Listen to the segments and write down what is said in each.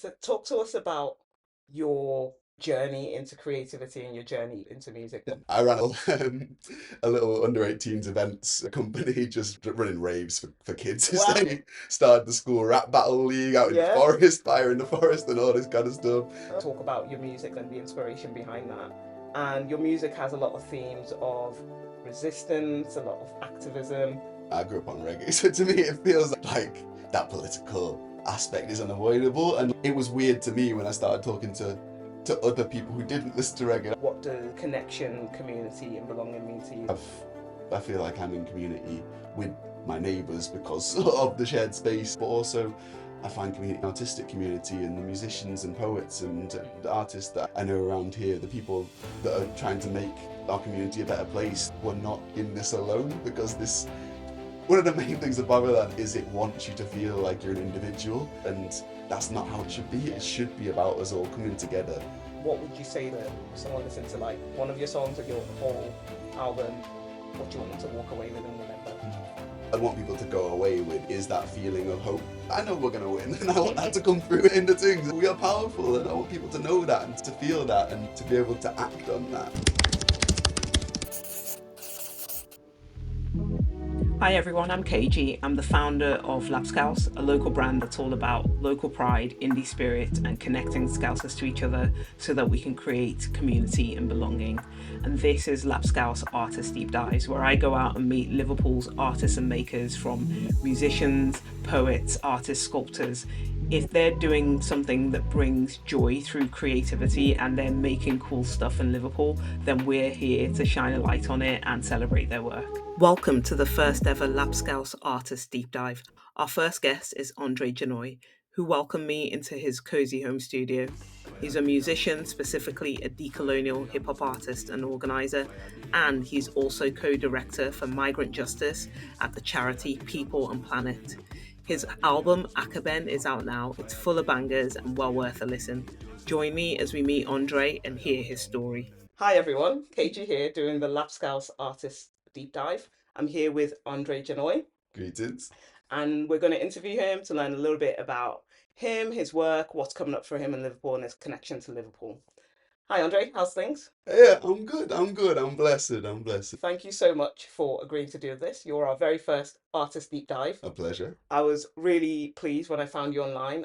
So talk to us about your journey into creativity and your journey into music. I ran a little under 18s events company, just running raves for kids. Wow. Started the school rap battle league out in the Yeah. forest, fire in the forest, and all this kind of stuff. Talk about your music and the inspiration behind that. And your music has a lot of themes of resistance, a lot of activism. I grew up on reggae, so to me it feels like that political aspect is unavoidable. And it was weird to me when I started talking to other people who didn't listen to reggae. What do connection, community, and belonging mean to you? I feel like I'm in community with my neighbours because of the shared space, but also I find community, artistic community, and the musicians and poets and the artists that I know around here, the people that are trying to make our community a better place. We're not in this alone, because this, one of the main things of Babylon is it wants you to feel like you're an individual, and that's not how it should be. It should be about us all coming together. What would you say that someone listens to like one of your songs or your whole album? What do you want them to walk away with and remember? I want people to go away with is that feeling of hope. I know we're going to win, and I want that to come through in the things. We are powerful, and I want people to know that and to feel that and to be able to act on that. Hi everyone, I'm KG. I'm the founder of Lapskaus, a local brand that's all about local pride, indie spirit, and connecting Scousers to each other so that we can create community and belonging. And this is Lapskaus Artist Deepdives, where I go out and meet Liverpool's artists and makers, from musicians, poets, artists, sculptors. If they're doing something that brings joy through creativity and they're making cool stuff in Liverpool, then we're here to shine a light on it and celebrate their work. Welcome to the first ever Lapskaus Artist Deep Dive. Our first guest is Andre Jahnoi, who welcomed me into his cozy home studio. He's a musician, specifically a decolonial hip-hop artist and organiser, and he's also co-director for migrant justice at the charity People and Planet. His album, Akoben, is out now. It's full of bangers and well worth a listen. Join me as we meet Andre and hear his story. Hi everyone, KG here doing the Lapskaus Artist Deep Dive. I'm here with Andre Jahnoi, Greetings. and we're going to interview him to learn a little bit about him, his work, what's coming up for him in Liverpool, and his connection to Liverpool. Hi Andre, how's things? Yeah, I'm good. I'm good. I'm blessed. I'm blessed. Thank you so much for agreeing to do this. You're our very first Artist Deep Dive. A pleasure. I was really pleased when I found you online.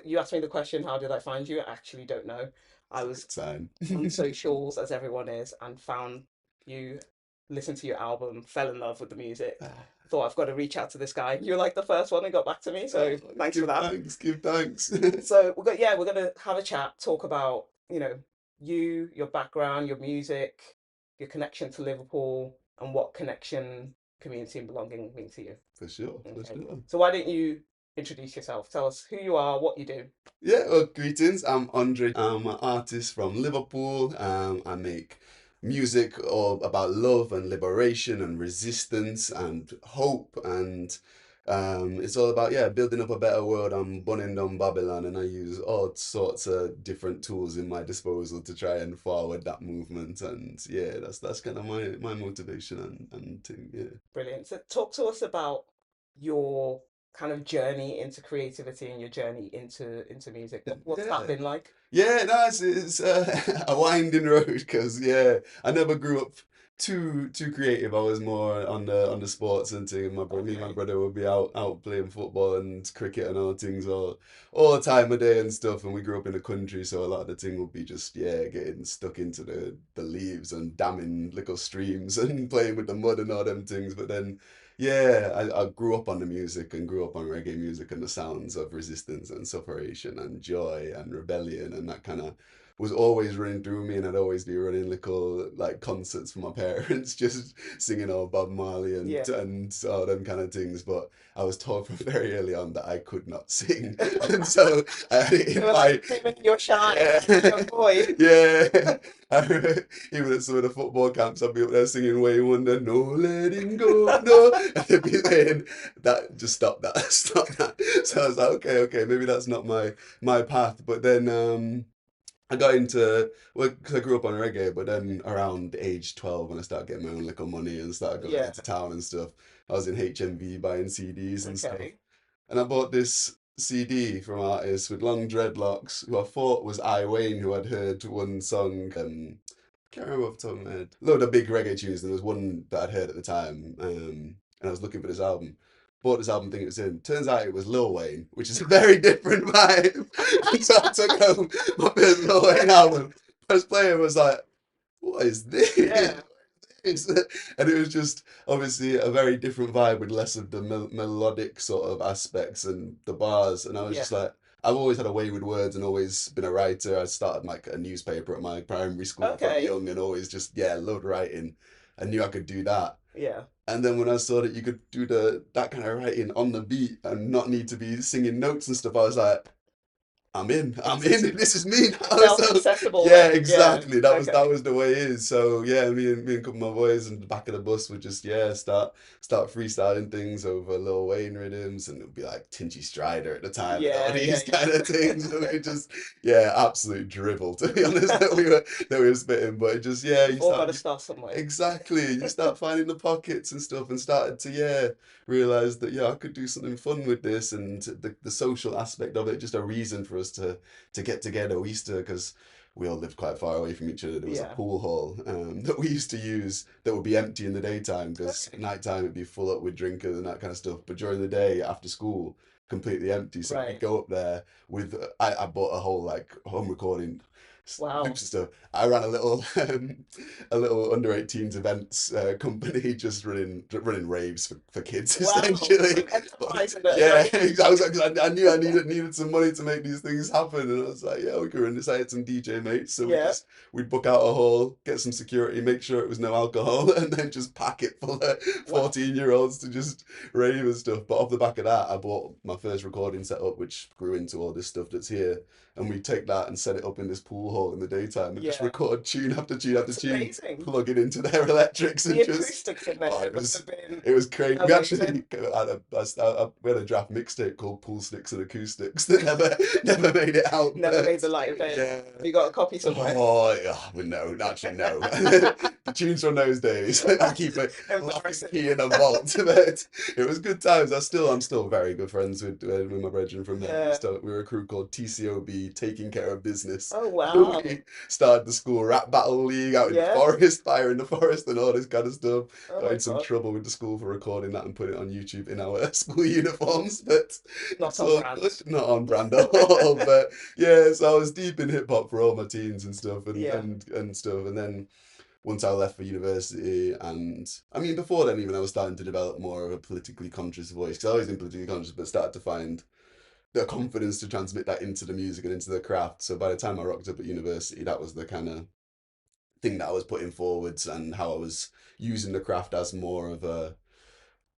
You asked me the question, how did I find you? I actually don't know. I was Sign. on socials, as everyone is, and found you, listened to your album, fell in love with the music. Thought, I've got to reach out to this guy. You were like the first one who got back to me, so thanks for that. Give thanks. So we're gonna have a chat, talk about, you, your background, your music, your connection to Liverpool, and what connection, community, and belonging mean to you. For sure. For Okay. sure. So why don't you introduce yourself? Tell us who you are, what you do. Yeah, well, greetings. I'm Andre. I'm an artist from Liverpool. I make music about love and liberation and resistance and hope, and it's all about, yeah, building up a better world. I'm burning down Babylon, and I use all sorts of different tools in my disposal to try and forward that movement. And yeah, that's kind of my motivation and thing. Yeah. Brilliant. So talk to us about your kind of journey into creativity and your journey into music. What's that Yeah. been like? Yeah, no, it's a winding road, because yeah, I never grew up too creative. I was more on the sports and thing. Me and my Okay. brother would be out playing football and cricket and all things all the time of day and stuff. And we grew up in the country, so a lot of the thing would be just, yeah, getting stuck into the leaves and damming little streams and playing with the mud and all them things. But then, yeah, I grew up on the music and grew up on reggae music and the sounds of resistance and separation and joy and rebellion, and that kind of was always running through me. And I'd always be running little like concerts for my parents, just singing all Bob Marley Yeah. and all them kind of things. But I was told from very early on that I could not sing, and so They in were my like, "Stephen, you're shy, young yeah, boy." yeah. Even at some of the football camps, I'd be up there singing "Way Wonder," no letting go, no, and they'd be saying that, just stop that, stop that. So I was like, okay, maybe that's not my path. But then I got into, well, 'cause I grew up on reggae, but then around age 12, when I started getting my own little money and started going Yeah. into town and stuff, I was in HMV buying CDs and stuff. Okay. And I bought this CD from artists with long dreadlocks who I thought was I Wayne, who I'd heard one song. Can't remember off the top of my head. Load of big reggae tunes, and there was one that I'd heard at the time, and I was looking for this album. Bought this album thinking it was him. Turns out it was Lil Wayne, which is a very different vibe. So I took home my first Lil Wayne album. First player was like, what is this? Yeah. And it was just obviously a very different vibe with less of the melodic sort of aspects and the bars. And I was Yeah. just like, I've always had a way with words and always been a writer. I started like a newspaper at my primary school from Okay. young and always just, yeah, loved writing. I knew I could do that. Yeah. And then when I saw that you could do that kind of writing on the beat and not need to be singing notes and stuff, I was like, I'm in. I'm in. This is me now. So Self-accessible yeah, then. Yeah. exactly. That Okay. was the way it is. So yeah, me and a couple of my boys in the back of the bus would just start freestyling things over Lil Wayne rhythms, and it would be like Tinchy Strider at the time and all Yeah. Yeah. these Yeah. kind of things. And we just absolute drivel to be honest that we were spitting. But it just you All got to start start somewhere. exactly you start finding the pockets and stuff and started to realize that I could do something fun with this and the social aspect of it, just a reason for us to get together. We used to, because we all lived quite far away from each other, there was a Yeah. pool hall that we used to use that would be empty in the daytime because Okay. nighttime it'd be full up with drinkers and that kind of stuff, but during the day after school completely empty. So we'd Right. go up there with I bought a whole like home recording Wow. hoops and stuff. I ran a little under 18s events company, just running raves for kids Wow. essentially. Enterprise at a Yeah, young age. I was like, I knew I needed some money to make these things happen, and I was like, yeah, we could run this. I had some DJ mates, so Yeah. we'd book out a hall, get some security, make sure it was no alcohol, and then just pack it full of Wow. 14-year-olds to just rave and stuff. But off the back of that, I bought my first recording setup, which grew into all this stuff that's here. And we take that and set it up in this pool hall in the daytime and just Yeah. record tune after tune after That's tune, amazing. plug it into their electrics The and just acoustics in oh, there must have been it was crazy. We actually amazing. we had a draft mixtape called Pool Sticks and Acoustics that never made it out. Never made But the light of day. yeah. Have you got a copy somewhere? Oh, yeah, well, no, actually, no. The tunes from those days, I keep it lock and Embarrassing. key in a vault. But it was good times. I'm still very good friends with my brethren from there. Yeah. We were a crew called TCOB, Taking Care of Business. Oh wow. We started the school rap battle league out in the Yeah. forest, fire in the forest, and all this kind of stuff. Oh Got my in some God. trouble with the school for recording that and putting it on YouTube in our school uniforms, but Not it's on all brand. good. Not on brand at all. But yeah, so I was deep in hip hop for all my teens and stuff Yeah. and stuff. And then once I left for university, and I mean before then even I was starting to develop more of a politically conscious voice because I always been politically conscious, but started to find the confidence to transmit that into the music and into the craft. So by the time I rocked up at university, that was the kind of thing that I was putting forwards and how I was using the craft as more of a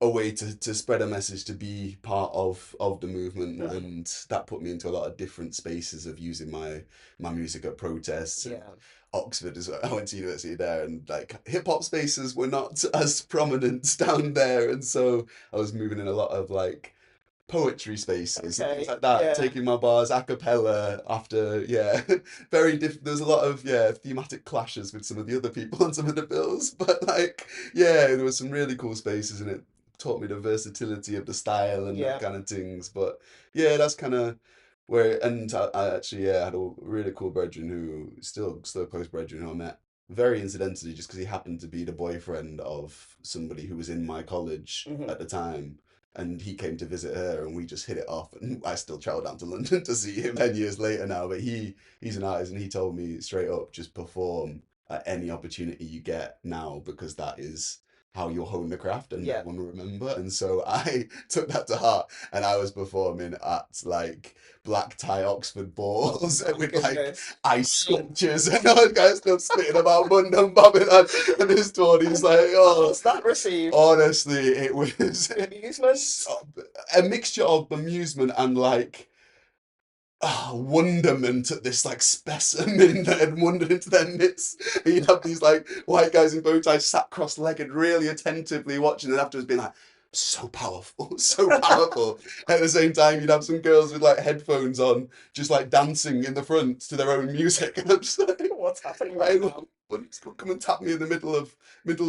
way to spread a message, to be part of the movement, Mhm. and that put me into a lot of different spaces of using my music at protests. Yeah. Oxford as well. I went to university there, and like hip hop spaces were not as prominent down there, and so I was moving in a lot of like poetry spaces and things Okay. like that, Yeah. taking my bars a cappella after very different. There's a lot of thematic clashes with some of the other people on some of the bills, but like there was some really cool spaces, and it taught me the versatility of the style and that Yeah. kind of things. But yeah, that's kind of where, and I actually had a really cool brethren who still close brethren who I met very incidentally just because he happened to be the boyfriend of somebody who was in my college Hmm. at the time, and he came to visit her and we just hit it off, and I still travel down to London to see him 10 years later now. But he's an artist, and he told me straight up, just perform at any opportunity you get now, because that is how you'll hone the craft and no Yeah. one will remember. And so I took that to heart, and I was performing at like black tie Oxford balls Oh my with like goodness. ice sculptures and all that kind of stuff, spitting about London Babylon, and this tour he's like, oh, How's that received? honestly, it was Amusement? a mixture of amusement and like wonderment at this like specimen that had wandered into their midst. And you'd have these like white guys in bow ties sat cross-legged, really attentively watching, and afterwards being like, so powerful, so powerful. At the same time, you'd have some girls with like headphones on, just like dancing in the front to their own music, and I'm just like, What's happening I right now? come and tap me in the middle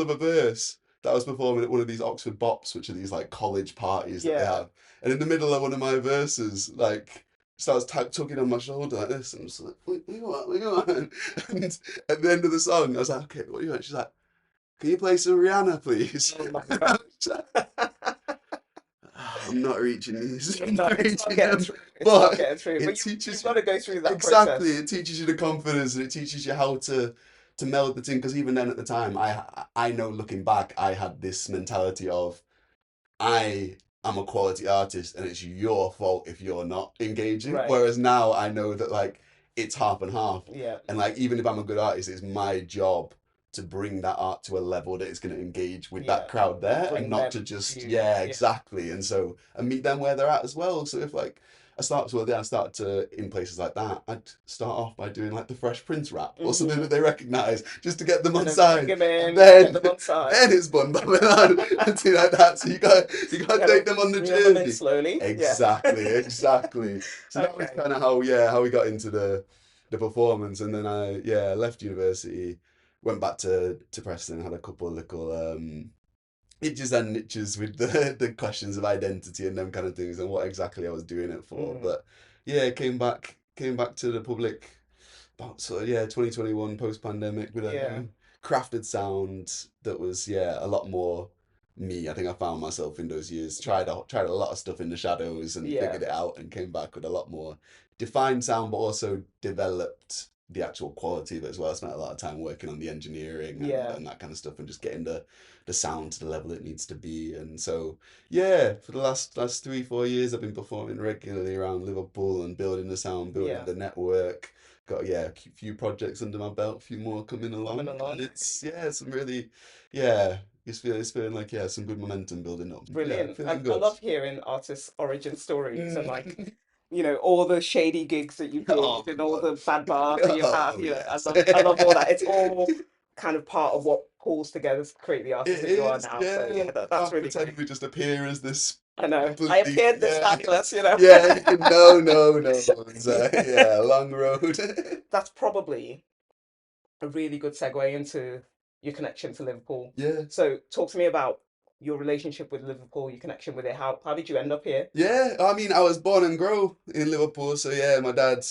of a verse. that I was performing at one of these Oxford Bops, which are these like college parties that they Yeah. have. And in the middle of one of my verses, like starts tugging on my shoulder like this, and I'm just like, what you want? What you want? And at the end of the song, I was like, okay, what do you want? She's like, can you play some Rihanna, please? Oh my And I God. was like, I'm not reaching these. I'm No, not it's not reaching getting them. through. It's not But getting through. it But you've teaches got you to go through that exactly. process. It teaches you the confidence, and it teaches you how to meld the thing. Because even then, at the time, I know looking back, I had this mentality of I am a quality artist, and it's your fault if you're not engaging. Right. Whereas now I know that like it's half and half, Yeah. and like even if I'm a good artist, it's my job to bring that art to a level that it's going to engage with that Yeah. crowd And there, and bring not them to to just you. yeah, Yeah. exactly. And so and meet them where they're at as well. So if like I start to in places like that, I'd start off by doing like the Fresh Prince rap or something Hmm. that they recognize, just to get them And on then bring side, him and in, get then them on side. then it's Bun Babylon and things like that. So you got to Gotta take them on the reel them in journey. slowly. Yeah. Exactly, exactly. So that was Okay. kind of how we got into the performance, and then I yeah left university, went back to Preston, had a couple of little itches and niches with the questions of identity and them kind of things and what exactly I was doing it for. Hmm. But yeah, came back to the public about sort of yeah 2021 post pandemic with a Yeah. new crafted sound that was yeah a lot more me. I think I found myself in those years. Yeah. Tried a lot of stuff in the shadows and Yeah. figured it out and came back with a lot more defined sound, but also developed the actual quality of it as well. I spent a lot of time working on the engineering Yeah. and that kind of stuff and just getting the sound to the level it needs to be. And so yeah, for the last 3 4 years I've been performing regularly around Liverpool and building the sound, building Yeah. the network. Got yeah, a few projects under my belt, a few more coming Coming along, and along. it's yeah, some really yeah, it's feeling like yeah, some good momentum building up. Yeah, Brilliant. feeling I good. love hearing artists' origin stories and like, Mm. all the shady gigs that you've Oh created and all God. the bad bars that you've had. Oh yes. I love all that. It's all kind of part of what pulls together to create the artist It that you are is, now. So yeah. yeah, that's Can't really pretend great. we just appear as this I know. I completely, appeared this yeah, fabulous. yeah. No, no, no. It's Yeah. yeah, long road. That's probably a really good segue into your connection to Liverpool. Yeah, So talk to me about your relationship with Liverpool, your connection with it. How did you end up here? yeah. I mean, I was born and grow in Liverpool, so yeah. My dad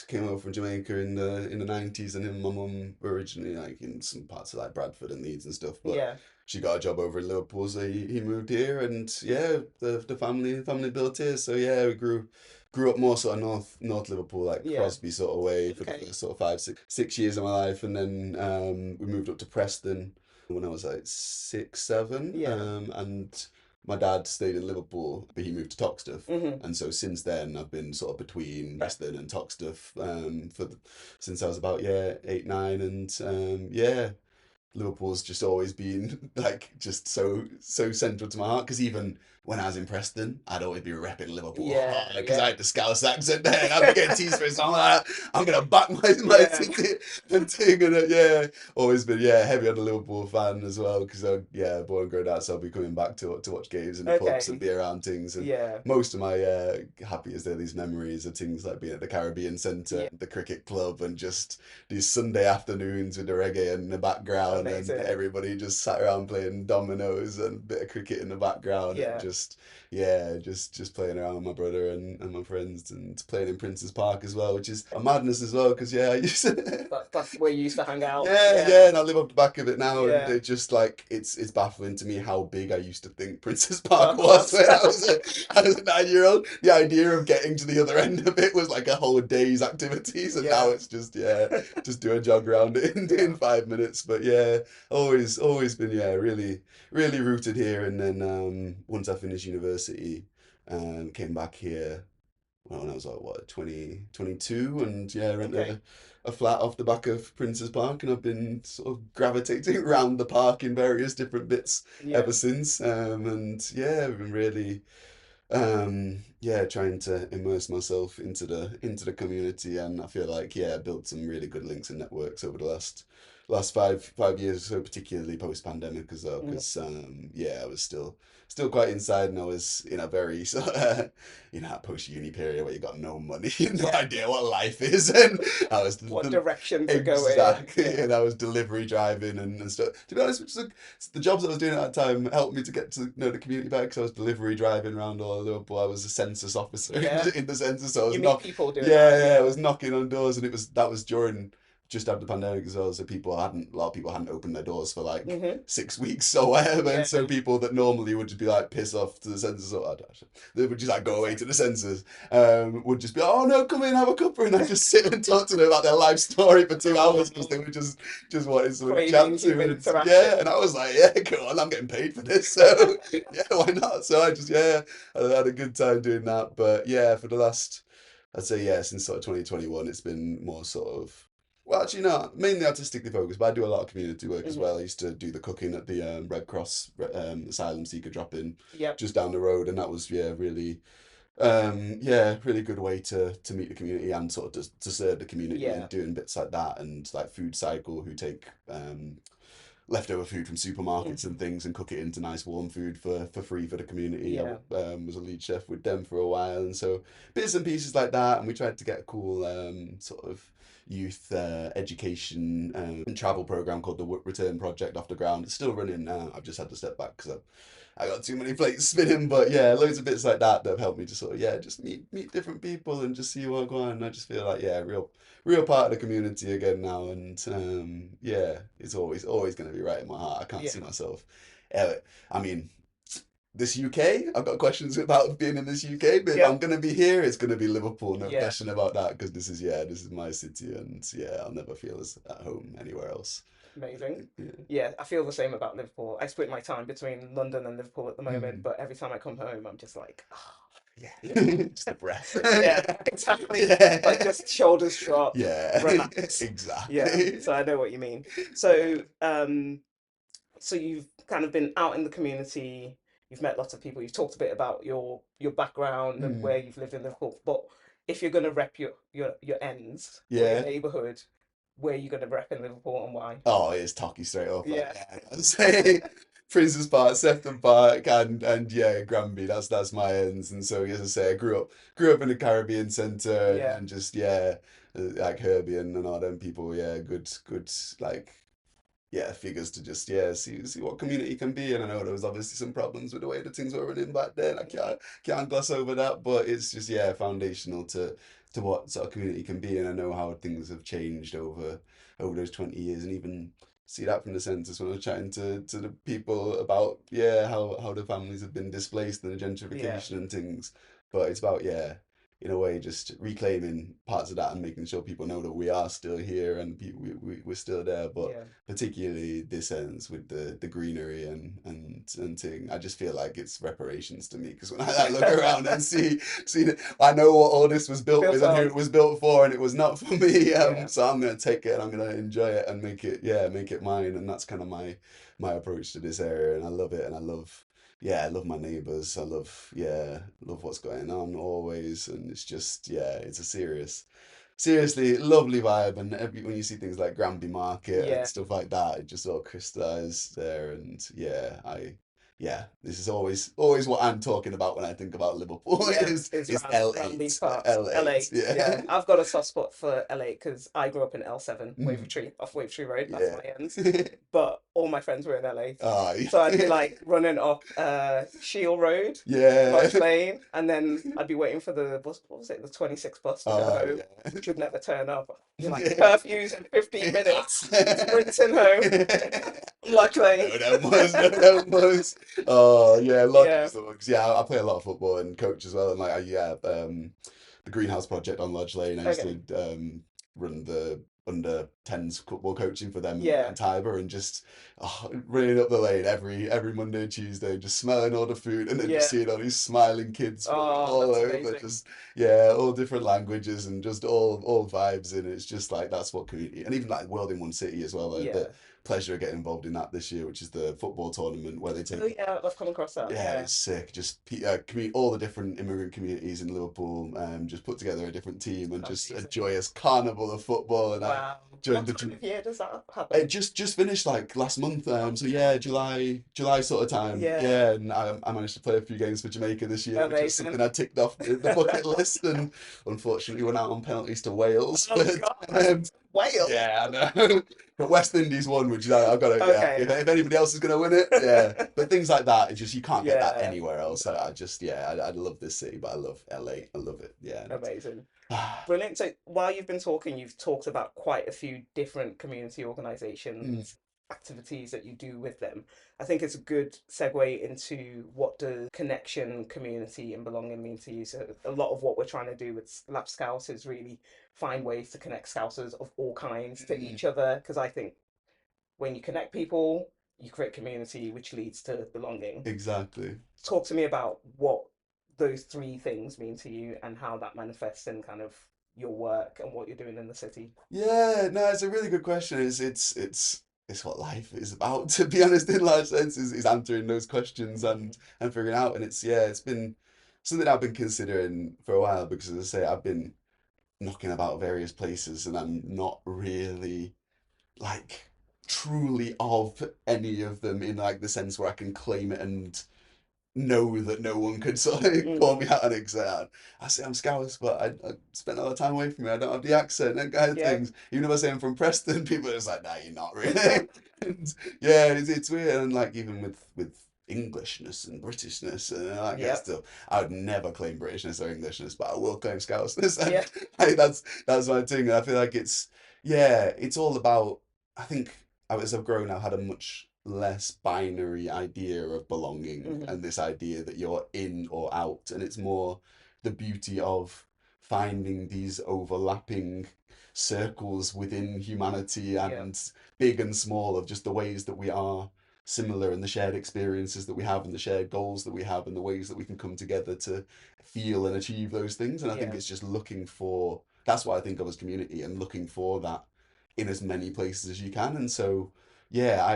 came over from Jamaica in the '90s, and him and my mum were originally like in some parts of like Bradford and Leeds and stuff, but Yeah. she got a job over in Liverpool, so he moved here, and yeah, the family built here, so yeah, we grew up more sort of North Liverpool, like Yeah. Crosby sort of way for the Okay. first sort of 5 6 6 years of my life, and then we moved up to Preston when I was like 6 7, Yeah. and my dad stayed in Liverpool, but he moved to Toxteth. Hmm. And so since then, I've been sort of between Right. Preston and Toxteth since I was about yeah 8 9, and yeah, Liverpool's just always been like just so central to my heart because even when I was in Preston, I'd always be repping Liverpool Yeah. hard because I Yeah. had the Scouse accent there and I'd be getting teased for it. So I'm like, I'm gonna back my Yeah. city and thing and yeah, always been yeah heavy on the Liverpool fan as well because I yeah born and grown out, so I'll be coming back to watch games in the pubs and Okay. be around things and. Yeah. Most of my happiest earliest memories are things like being at the Caribbean Centre, Yeah. the cricket club, and just these Sunday afternoons with the reggae in the background and Amazing. everybody just sat around playing dominoes and a bit of cricket in the background and Yeah. just yeah just playing around with my brother and my friends and playing in Prince's Park as well, which is a madness as well because yeah I used to That's where you used to hang out. yeah, Yeah. yeah, and I live up the back of it now, and Yeah. it just like it's baffling to me how big I used to think Princess Park Park was was. when I was a 9 year old. The idea of getting to the other end of it was like a whole day's activities, and now Yeah. it's just yeah, just do a jog around it in Yeah. 5 minutes. But yeah, always been yeah, really rooted here. And then once I finished university, came back here when I was like what 2022, and yeah, Okay. rented a flat off the back of Prince's Park, and I've been sort of gravitating around the park in various different bits Yeah. ever since. And yeah, I've been really yeah trying to immerse myself into the community, and I feel like yeah, built some really good links and networks over the last five years or so, particularly post pandemic as well, Mm. because yeah, I was still quite inside, and I was in a very sort of, that post uni period where you got no money, no Yeah. idea what life is, and I was What direction to go in? exactly, Yeah. and I was delivery driving and stuff. To be honest, which was the jobs I was doing at that time helped me to get to the community back, because I was delivery driving around all over Liverpool. I was a census officer Yeah. in the census, so I was You meet not people doing that. yeah, yeah, I Yeah. was knocking on doors, and that was during just after the pandemic as well. So a lot of people hadn't opened their doors for like Hmm. 6 weeks or whatever, and Yeah. so people that normally would just be like piss off to the census, or they would just like go away to the census, would just be like, oh no, come in, have a cuppa, and I just sit and talk to them about their life story for 2 hours, because they Oh, were just wanting someone to craving chat to, human and yeah, and interaction. I was like, yeah, go on, I'm getting paid for this, so yeah, why not? So I just I had a good time doing that, but yeah, for the last. I'd say yeah, since sort of 2021, it's been more sort of well, actually no, mainly artistically focused, but I do a lot of community work as Hmm. well. I used to do the cooking at the Red Cross asylum seeker drop in Yep. just down the road, and that was really really good way to meet the community and sort of to serve the community, Yeah. and doing bits like that, and like Food Cycle, who take leftover food from supermarkets and Hmm. things and cook it into nice warm food for free for the community. I Yeah. was a lead chef with them for a while, and so bits and pieces like that. And we tried to get a cool sort of youth education and travel program called the Return Project off the ground. It's still running now. I've just had to step back because I got too many plates spinning, but yeah, loads of bits like that have helped me to sort of just meet different people and just see what going on. And I just feel like real part of the community again now, and yeah, it's always going to be right in my heart. I can't see Yeah. myself. Uh, I mean, this UK, I've got questions about being in this UK, but if I'm Yep. going to be here, it's going to be Liverpool, no Yeah. question about that, because this is my city, and yeah, I'll never feel as at home anywhere else. Amazing. Yeah. Yeah, I feel the same about Liverpool. I split my time between London and Liverpool at the moment, Mm. but every time I come home, I'm just like, oh, Yeah. yeah. Just a breath. Yeah, exactly. Like Yeah. just shoulders drop, Yeah. relax. Yeah, Exactly. so I know what you mean. So, so you've kind of been out in the community, you've met lots of people, you've talked a bit about your background and Mm. where you've lived in Liverpool, but if you're gonna rep your ends or your Yeah. neighborhood, where are you gonna rep in Liverpool and why? Oh, it's Tocky straight up. Like, Yeah. yeah, I'd say Prince's Park, Sefton Park, and yeah, Granby. That's my ends. And so, as I say, I grew up in the Caribbean centre, Yeah. and just yeah, like Herbie and all them people. Yeah, good like yeah, figures to just see what community can be. And I know there was obviously some problems with the way that things were running back then. I can't gloss over that, but it's just foundational to what sort of community can be. And I know how things have changed over those 20 years, and even see that from the census when I was chatting to the people about how the families have been displaced and the Yeah. gentrification and things. But it's about in a way, just reclaiming parts of that and making sure people know that we are still here and we're still there. But Yeah. particularly this ends with the greenery and thing. I just feel like it's reparations to me, because when I look around and see that I know what all this was built Built with and who it on. was built for, and it was not for me. Yeah. So I'm gonna take it and I'm gonna enjoy it and make it mine. And that's kind of my approach to this area, and I love it, and I love my neighbors. I love what's going on always, and it's just it's a seriously lovely vibe. And when you see things like Granby Market and Yeah. stuff like that, it just all crystallizes there. And this is always what I'm talking about when I think about Liverpool Yeah, is it's round these L8, parts. L8, L8, yeah. yeah, I've got a soft spot for L8 because I grew up in L7, Mm, Off Wavertree Road, that's yeah, my ends. But all my friends were in L8. oh, So I'd be like running up Shield Road, yeah, Lodge Lane, and then I'd be waiting for the bus, what was it, the 26 bus to go oh, home, yeah. which would never turn up. You're like, Yeah. curfews in 15 minutes, sprinting home, Lodge Lane. No, most. Oh, yeah, Lodge Yeah, is the one. 'Cause, yeah, I play a lot of football and coach as well. And like, the Greenhouse Project on Lodge Lane. I used okay, to run the under 10s football coaching for them yeah. and Tiber, and just running up the lane every Monday and Tuesday, just smelling all the food, and then just Yeah. seeing all these smiling kids from Oh, all that's over, amazing. just all different languages and just all vibes. And it's just like that's what community, and even like World in One City as well. The Yeah. pleasure of getting involved in that this year, which is the football tournament where they Oh take yeah, I've come across that. yeah, Yeah. it's sick. Just all the different immigrant communities in Liverpool, just put together a different team and just a Amazing. joyous carnival of football. And Wow. during What the time of year does that it happen? just finished like last month. So yeah, Okay. July sort of time. Yeah. Yeah, and I managed to play a few games for Jamaica this year, which is something Amazing. I ticked off the bucket list, and unfortunately went out on penalties to Wales. Oh But God. Wales. yeah, I know. But West Indies won, which I've got to, yeah. Okay. If anybody else is going to win it, yeah. But things like that, it's just you can't get that Yeah. anywhere else. I No. just, yeah, I love this city, but I love LA. I love it. Yeah. Amazing. And, Brilliant. So while you've been talking, you've talked about quite a few different community mm, organizations, activities that you do with them. I think it's a good segue into what does connection, community, and belonging mean to you. So a lot of what we're trying to do with Lapskaus is really find ways to connect Scousers of all kinds to mm, each other. Because I think when you connect people, you create community, which leads to belonging. exactly. Talk to me about what those three things mean to you and how that manifests in kind of your work and what you're doing in the city. Yeah, no, it's a really good question. It's what life is about, to be honest, in large sense, is answering those questions Mhm. and figuring out. And it's yeah, it's been something I've been considering for a while because as I say, I've been knocking about various places and I'm not really like truly of any of them in like the sense where I can claim it and know that no one could sort of call me Mm. out on it. 'Cause I say I'm Scouse, but I spent all the time away from me. I don't have the accent and kind of Yeah. things. Even if I say I'm from Preston, people are just like, nah, you're not really. And yeah, it's weird. And like even with Englishness and Britishness and all that kind of Yep. stuff, I would never claim Britishness or Englishness, but I will claim Scouseness, and Yeah. like, that's my thing. And I feel like it's yeah, it's all about. I think as I've grown, I've had a much less binary idea of belonging Hmm. and this idea that you're in or out, and it's more the beauty of finding these overlapping circles within humanity Yeah. and big and small of just the ways that we are similar and the shared experiences that we have and the shared goals that we have and the ways that we can come together to feel and achieve those things. And I think Yeah. it's just looking for that's what I think of as community and looking for that in as many places as you can. And so, yeah,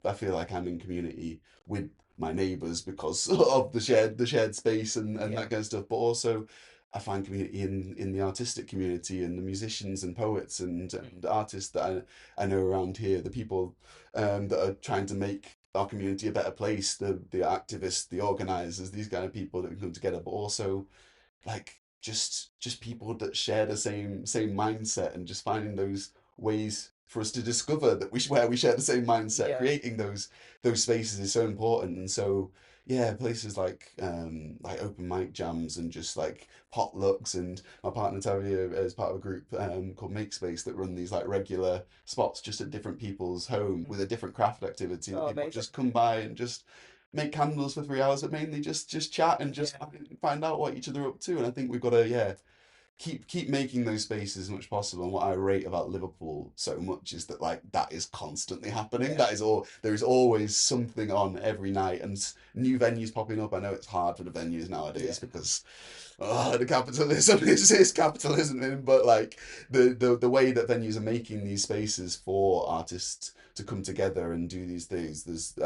I feel like I'm in community with my neighbours because of the shared space and Yeah. that kind of stuff. But also, I find community in the artistic community and the musicians and poets and artists that I know around here, the people that are trying to make our community a better place, the activists, the organisers, these kind of people that can come together, but also like just people that share the same mindset and just finding those ways for us to discover that where we share the same mindset, Yeah. creating those spaces is so important. And so yeah, places like open mic jams and just like potlucks, and my partner Tavia is part of a group called Make Space that run these like regular spots just at different people's home with a different craft activity that Oh, people amazing. just come by and just make candles for 3 hours, but mainly just chat and just Yeah. find out what each other are up to. And I think we've got to yeah keep making those spaces as much as possible. And what I rate about Liverpool so much is that like that is constantly happening. Yeah. That is all. There is always something on every night and new venues popping up. I know it's hard for the venues Yeah. nowadays because the capitalism is capitalism, but like the way that venues are making these spaces for artists to come together and do these things. There's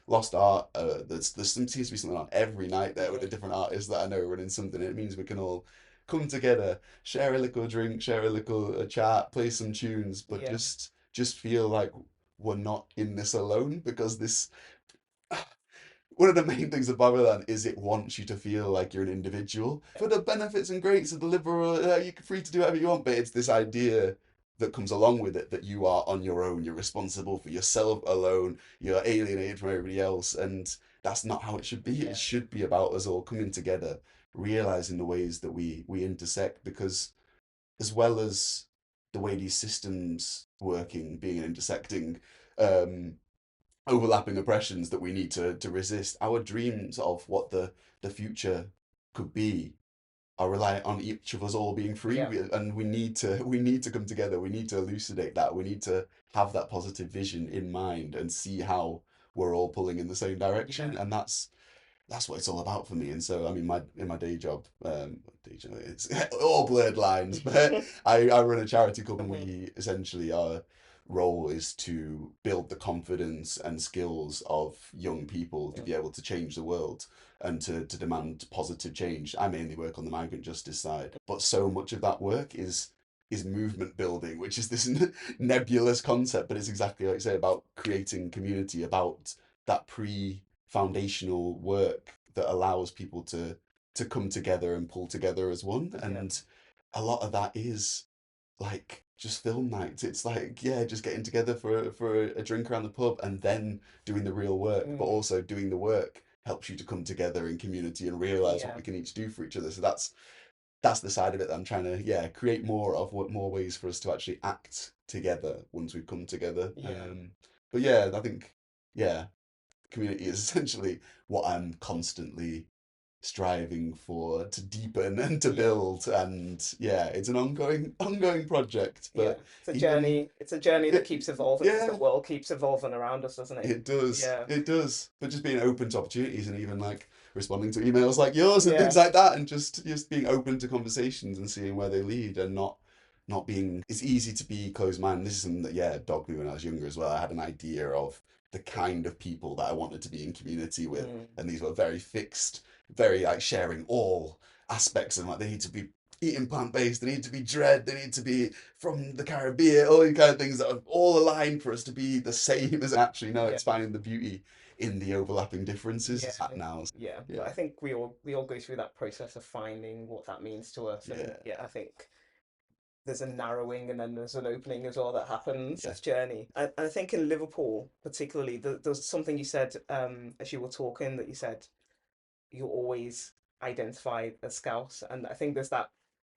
Lost Art. There's some seems to be something on every night there with a Hmm. different artist that I know running something. It means we can all come together, share a little drink, share a little chat, play some tunes, but Yeah. just feel like we're not in this alone because this one of the main things of Babylon is it wants you to feel like you're an individual for the benefits and greats of the liberal. You're free to do whatever you want, but it's this idea that comes along with it that you are on your own. You're responsible for yourself alone. You're alienated from everybody else, and that's not how it should be. It Yeah. should be about us all coming together, realizing the ways that we intersect, because as well as the way these systems working, being intersecting. Um, Overlapping oppressions that we need to resist. Our dreams of what the future could be are reliant on each of us all being free, Yeah. and we need to come together. We need to elucidate that. We need to have that positive vision in mind and see how we're all pulling in the same direction, Yeah. and that's what it's all about for me. And so, I mean, my in my day job, it's all blurred lines, but I run a charity club, and Mhm. we essentially our role is to build the confidence and skills of young people to Yeah. be able to change the world and to demand positive change. I mainly work on the migrant justice side, but so much of that work is is movement building, which is this nebulous concept, but it's exactly like you say about creating community, about that pre-foundational work that allows people to come together and pull together as one. Yeah. And a lot of that is like just film nights. It's like, yeah, just getting together for a drink around the pub and then doing the real work, but also doing the work helps you to come together in community and realize what Yeah. we can each do for each other. So that's the side of it that I'm trying to, yeah, create more of, what more ways for us to actually act together once we've come together. Yeah. But yeah, I think, yeah, community is essentially what I'm constantly striving for to deepen and to Yeah. build. And yeah, it's an ongoing project, Yeah. but It's a even journey. It's a journey that it, keeps evolving because the yeah, world keeps evolving around us, doesn't it? it does. Yeah. It does. But just being open to opportunities and even like responding to emails like yours and things Yeah. like that, and just being open to conversations and seeing where they lead, and not being. It's easy to be closed minded. This is something that, yeah, dogged me when I was younger as well. I had an idea of the kind of people that I wanted to be in community with, Mm. and these were very fixed, very like sharing all aspects, and like they need to be eating plant-based, they need to be dread, they need to be from the Caribbean, all these kind of things that are all aligned for us to be the same as actually. No, Yeah. it's finding the beauty in the overlapping differences Yeah. now. Yeah. But Yeah, I think we all go through that process of finding what that means to us. And yeah, yeah, I think there's a narrowing and then there's an opening as well that happens. yeah. This journey. I think in Liverpool, particularly, there's something you said as you were talking that you said you always identify as Scouse, and I think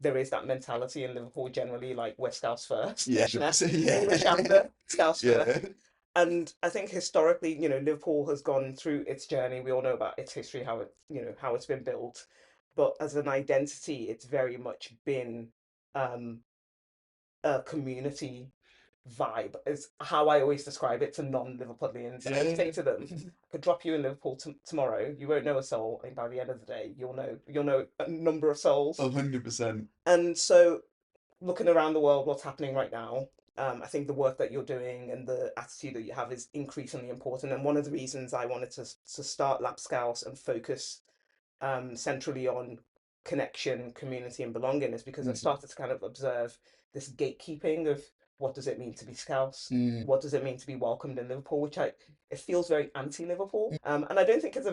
there is that mentality in Liverpool generally, like we're Scouse first, Yeah, English yeah, after, Scouse first. yeah. And I think historically, Liverpool has gone through its journey. We all know about its history, how how it's been built. But as an identity, it's very much been um, a community vibe is how I always describe it to non-Liverpudlians. I say Yeah, to them, I could drop you in Liverpool tomorrow. You won't know a soul, and by the end of the day, you'll know a number of souls. 100%. And so, looking around the world, what's happening right now, I think the work that you're doing and the attitude that you have is increasingly important. And one of the reasons I wanted to start Lapskaus and focus centrally on connection, community, and belonging is because I started to kind of observe this gatekeeping of what does it mean to be Scouse? Mm. What does it mean to be welcomed in Liverpool? Which it feels very anti-Liverpool, and I don't think it's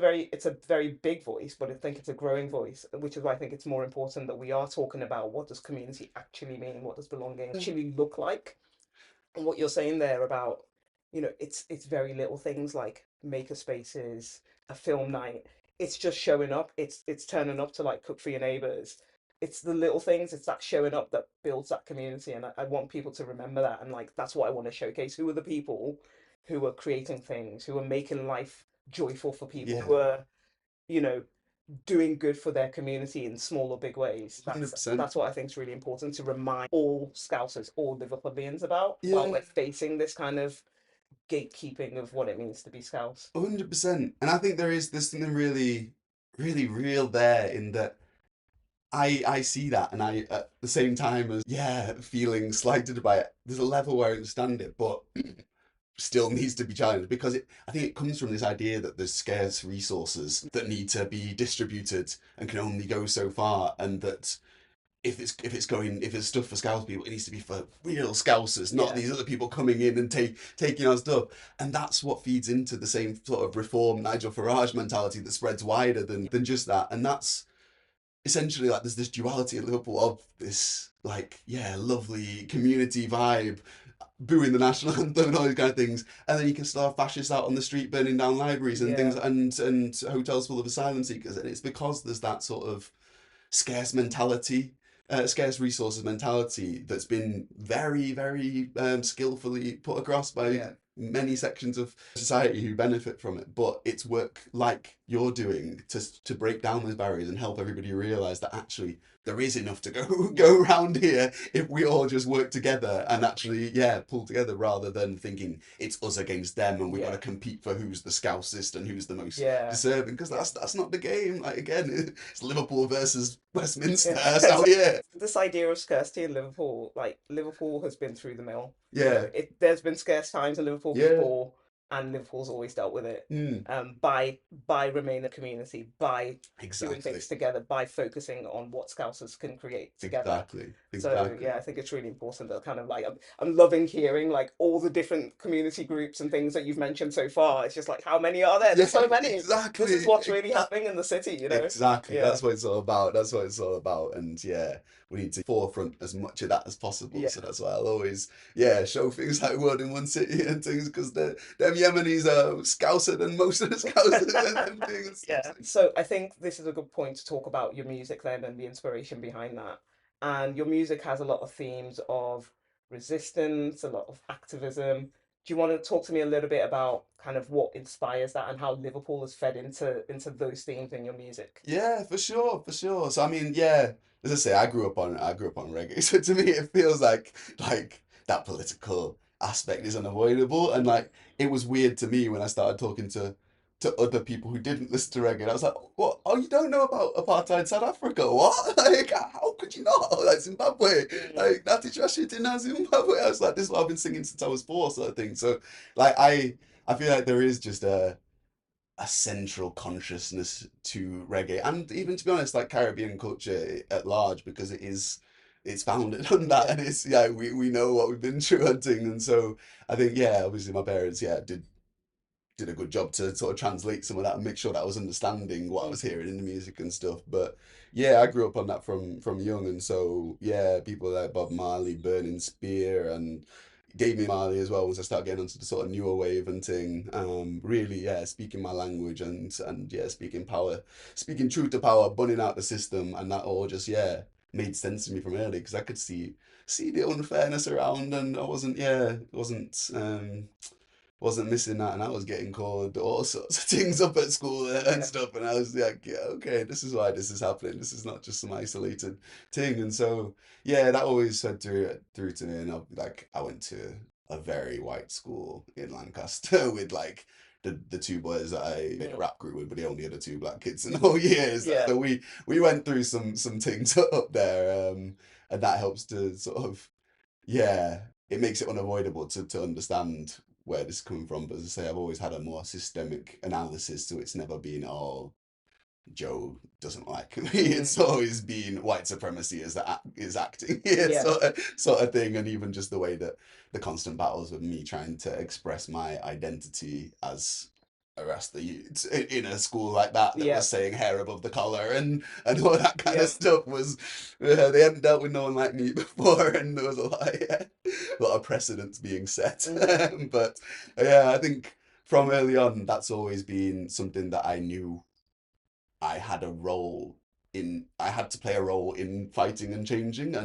a very big voice, but I think it's a growing voice, which is why I think it's more important that we are talking about what does community actually mean, what does belonging actually look like, and what you're saying there about it's very little things like maker spaces, a film night. It's just showing up, it's turning up to like cook for your neighbors. It's the little things, it's that showing up that builds that community, and I want people to remember that, and like that's what I want to showcase. Who are the people who are creating ththings, who are making life joyful for people, Yeah, who are you know doing good for their community in small or big ways. That's 100%. that's what I think is really important to remind all Scousers, all Liverpudlians about while Yeah, we're facing this kind of gatekeeping of what it means to be Scouse. 100%. And I think there's something really, really real there in that I see that, and I at the same time as, yeah, feeling slighted by it. There's a level where I understand it, but still needs to be challenged because I think it comes from this idea that there's scarce resources that need to be distributed and can only go so far, and that if it's stuff for Scouse people, it needs to be for real Scousers, not Yeah, these other people coming in and taking our stuff. And that's what feeds into the same sort of reform Nigel Farage mentality that spreads wider than just that. And that's essentially like there's this duality in Liverpool of this like, yeah, lovely community vibe, booing the national anthem and all these kind of things, and then you can still have fascists out on the street burning down libraries and things, yeah, and hotels full of asylum seekers, and it's because there's that sort of scarce mentality, scarce resources mentality that's been very, very skillfully put across by yeah, many sections of society who benefit from it. But it's work like you're doing to break down those barriers and help everybody realize that actually there is enough to go yeah, go around here if we all just work together and actually, yeah, pull together rather than thinking it's us against them and we've got to yeah, compete for who's the scousest and who's the most yeah, deserving, because yeah. that's not the game. Like again, it's Liverpool versus Westminster. Yeah. So yeah, This idea of scarcity in Liverpool, like Liverpool has been through the mill. yeah, There's been scarce times in Liverpool yeah, before. and Liverpool's always dealt with it Mm, by remaining a community, by doing exactly. things together, by focusing on what Scousers can create together. Exactly. So Exactly. yeah, I think it's really important that kind of like I'm loving hearing like all the different community groups and things that you've mentioned so far. It's just like how many are there? Yeah, There's so many. This is exactly. what's really happening in the city, you know? Exactly. Yeah. That's what it's all about. That's what it's all about. And yeah, we need to forefront as much of that as possible. Yeah. So that's why I'll always, yeah, show things like World in One City and things because them Yemenis are scouser than most of the scousers and things. Yeah. So I think this is a good point to talk about your music then and the inspiration behind that. And your music has a lot of themes of resistance, a lot of activism. Do you want to talk to me a little bit about kind of what inspires that and how Liverpool has fed into those themes in your music? Yeah, for sure, for sure. So I mean, yeah, as I say, I grew up on reggae. So to me, it feels like that political aspect is unavoidable. And like it was weird to me when I started talking to other people who didn't listen to reggae. And I was like, what? Oh, you don't know about apartheid South Africa? What? Like, how could you not? Like Zimbabwe, Mm, like Nati Trashit in Zimbabwe. I was like, this is what I've been singing since I was four, sort of thing. So like I feel like there is just a central consciousness to reggae and even to be honest like Caribbean culture at large because it's founded on that yeah. and it's yeah we know what we've been through hunting and so I think yeah obviously my parents yeah did a good job to sort of translate some of that and make sure that I was understanding what I Mm, was hearing in the music and stuff. But yeah, I grew up on that from young, and so yeah, people like Bob Marley, Burning Spear, and Damian Marley as well. Once I started getting onto the sort of newer wave and thing, really yeah, speaking my language and yeah, speaking power, speaking truth to power, bunning out the system, and that all just yeah made sense to me from early because I could see the unfairness around, and I wasn't yeah wasn't missing that, and I was getting called all sorts of things up at school and yeah. stuff, and I was like, yeah, okay, this is why this is happening. This is not just some isolated thing, and so yeah, that always said through to me, and I went to a very white school in Lancaster with like. The two boys that I made a Mm, rap group with, but the only other two black kids in the whole years. yeah. So we went through some things up there, and that helps to sort of yeah, it makes it unavoidable to understand where this is coming from. But as I say, I've always had a more systemic analysis, so it's never been, oh, Joe doesn't like me. Mm, It's always been white supremacy is acting here, yeah. sort of thing. And even just the way that the constant battles with me trying to express my identity as a Rasta youth in a school like that Yeah. was saying hair above the collar and all that kind of Yeah. stuff was they hadn't dealt with no one like me before, and there was a lot, yeah, a lot of precedents being set. Mm, But yeah, I think from early on, that's always been something that I knew I had a role I had to play a role in fighting and changing. yeah.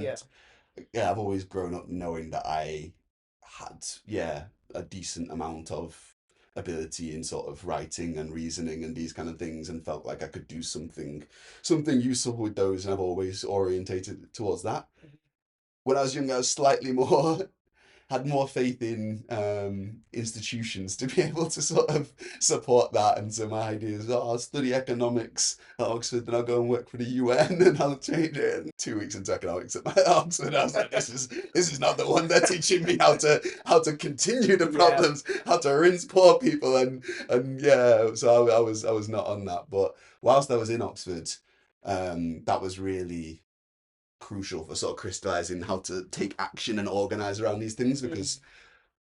And yeah, I've always grown up knowing that I had, yeah, a decent amount of ability in sort of writing and reasoning and these kind of things and felt like I could do something useful with those, and I've always orientated towards that. When I was younger, I was slightly more had more faith in institutions to be able to sort of support that. And so my idea is, oh, I'll study economics at Oxford, then I'll go and work for the UN, and I'll change it. And 2 weeks into economics at Oxford, I was like, this is not the one. They're teaching me how to continue the Yeah. problems, how to rinse poor people, and yeah. So I was not on that. But whilst I was in Oxford, that was really crucial for sort of crystallizing how to take action and organize around these things Mm, because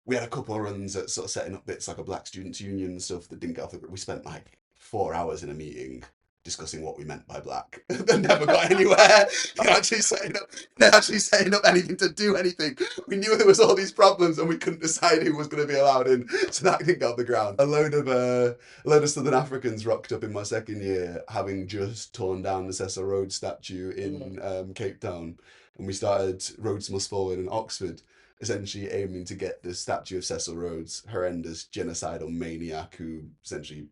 we had a couple of runs at sort of setting up bits like a Black Students Union and stuff that didn't get off the. We spent like 4 hours in a meeting discussing what we meant by black. That never got anywhere. Actually setting up anything to do anything. We knew there was all these problems and we couldn't decide who was going to be allowed in, so that didn't get off the ground. A load of Southern Africans rocked up in my second year, having just torn down the Cecil Rhodes statue mm, in Cape Town, and we started Rhodes Must Fall in Oxford, essentially aiming to get the statue of Cecil Rhodes, horrendous genocidal maniac who essentially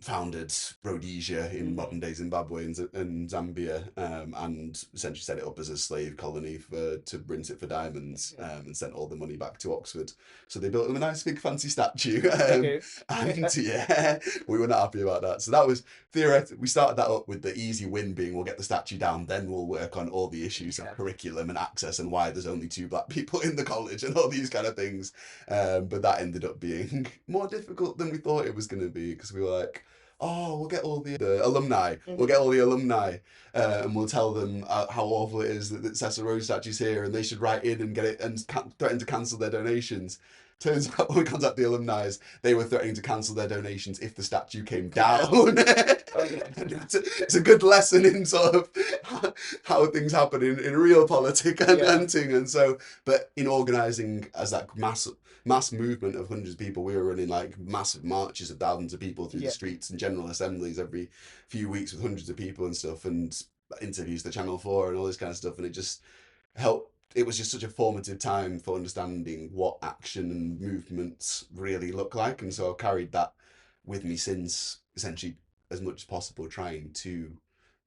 Founded Rhodesia in modern day Zimbabwe and Zambia, and essentially set it up as a slave colony to rinse it for diamonds, and sent all the money back to Oxford. So they built him a nice big fancy statue, Okay. and yeah, we were not happy about that. So that was theoretically, we started that up with the easy win being we'll get the statue down, then we'll work on all the issues of Yeah. curriculum and access and why there's only two black people in the college and all these kind of things. But that ended up being more difficult than we thought it was going to be because we were like, oh, we'll get all the alumni, we'll get all the alumni, and we'll tell them how awful it is that Cecil Rhodes statue's here and they should write in and get it and threaten to cancel their donations. Turns out when we contact the alumni, they were threatening to cancel their donations if the statue came down. And it's a good lesson in sort of how things happen in real politics and hunting. And so, but in organising as that mass movement of hundreds of people, we were running like massive marches of thousands of people through the streets and general assemblies every few weeks with hundreds of people and stuff, and interviews to Channel 4 and all this kind of stuff. And it just helped. It was just such a formative time for understanding what action and movements really look like. And so I've carried that with me since, essentially as much as possible, trying to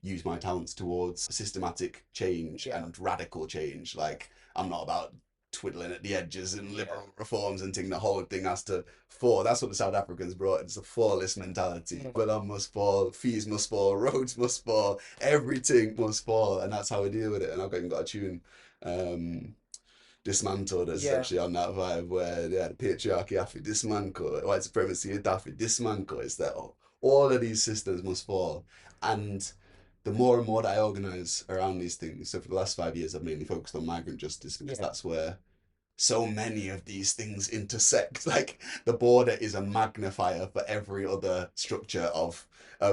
use my talents towards systematic change and radical change. Like, I'm not about twiddling at the edges and liberal reforms and thinking the whole thing has to fall. That's what the South Africans brought. It's a fallless mentality. Babylon must fall, fees must fall, roads must fall, everything must fall, and that's how we deal with it. And I've even got a tune dismantled as essentially on that vibe where the patriarchy have to dismantle, white supremacy have to dismantle. It's that all of these systems must fall. And the more and more that I organise around these things, so for the last 5 years I've mainly focused on migrant justice because that's where so many of these things intersect. Like, the border is a magnifier for every other structure of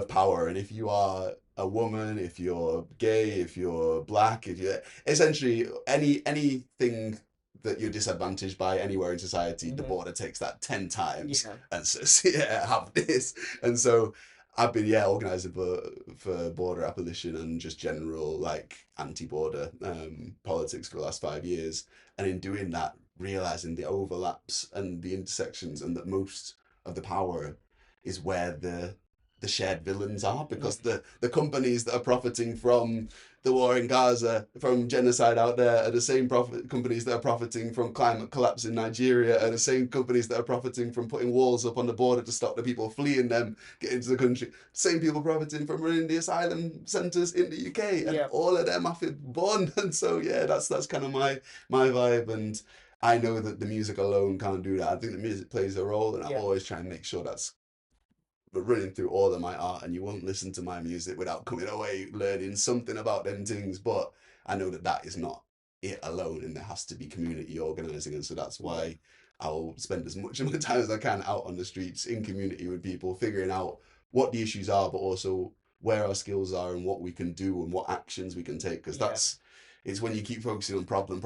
power. And if you are a woman, if you're gay, if you're black, if you're essentially anything that you're disadvantaged by anywhere in society, the border takes that 10 times. And so have this. And so I've been organising for border abolition and just general like anti-border politics for the last 5 years, and in doing that, realizing the overlaps and the intersections, and that most of the power is where the shared villains are, because the companies that are profiting from the war in Gaza, from genocide out there, are the same companies that are profiting from climate collapse in Nigeria, are the same companies that are profiting from putting walls up on the border to stop the people fleeing them getting into the country. Same people profiting from running the asylum centres in the UK, and all of them have to bond. And so that's kind of my vibe. And I know that the music alone can't do that. I think the music plays a role, and I always try and make sure that's running through all of my art, and you won't listen to my music without coming away learning something about them things. But I know that that is not it alone, and there has to be community organizing, and so that's why I'll spend as much of my time as I can out on the streets in community with people, figuring out what the issues are, but also where our skills are and what we can do and what actions we can take, because that's it's when you keep focusing on problem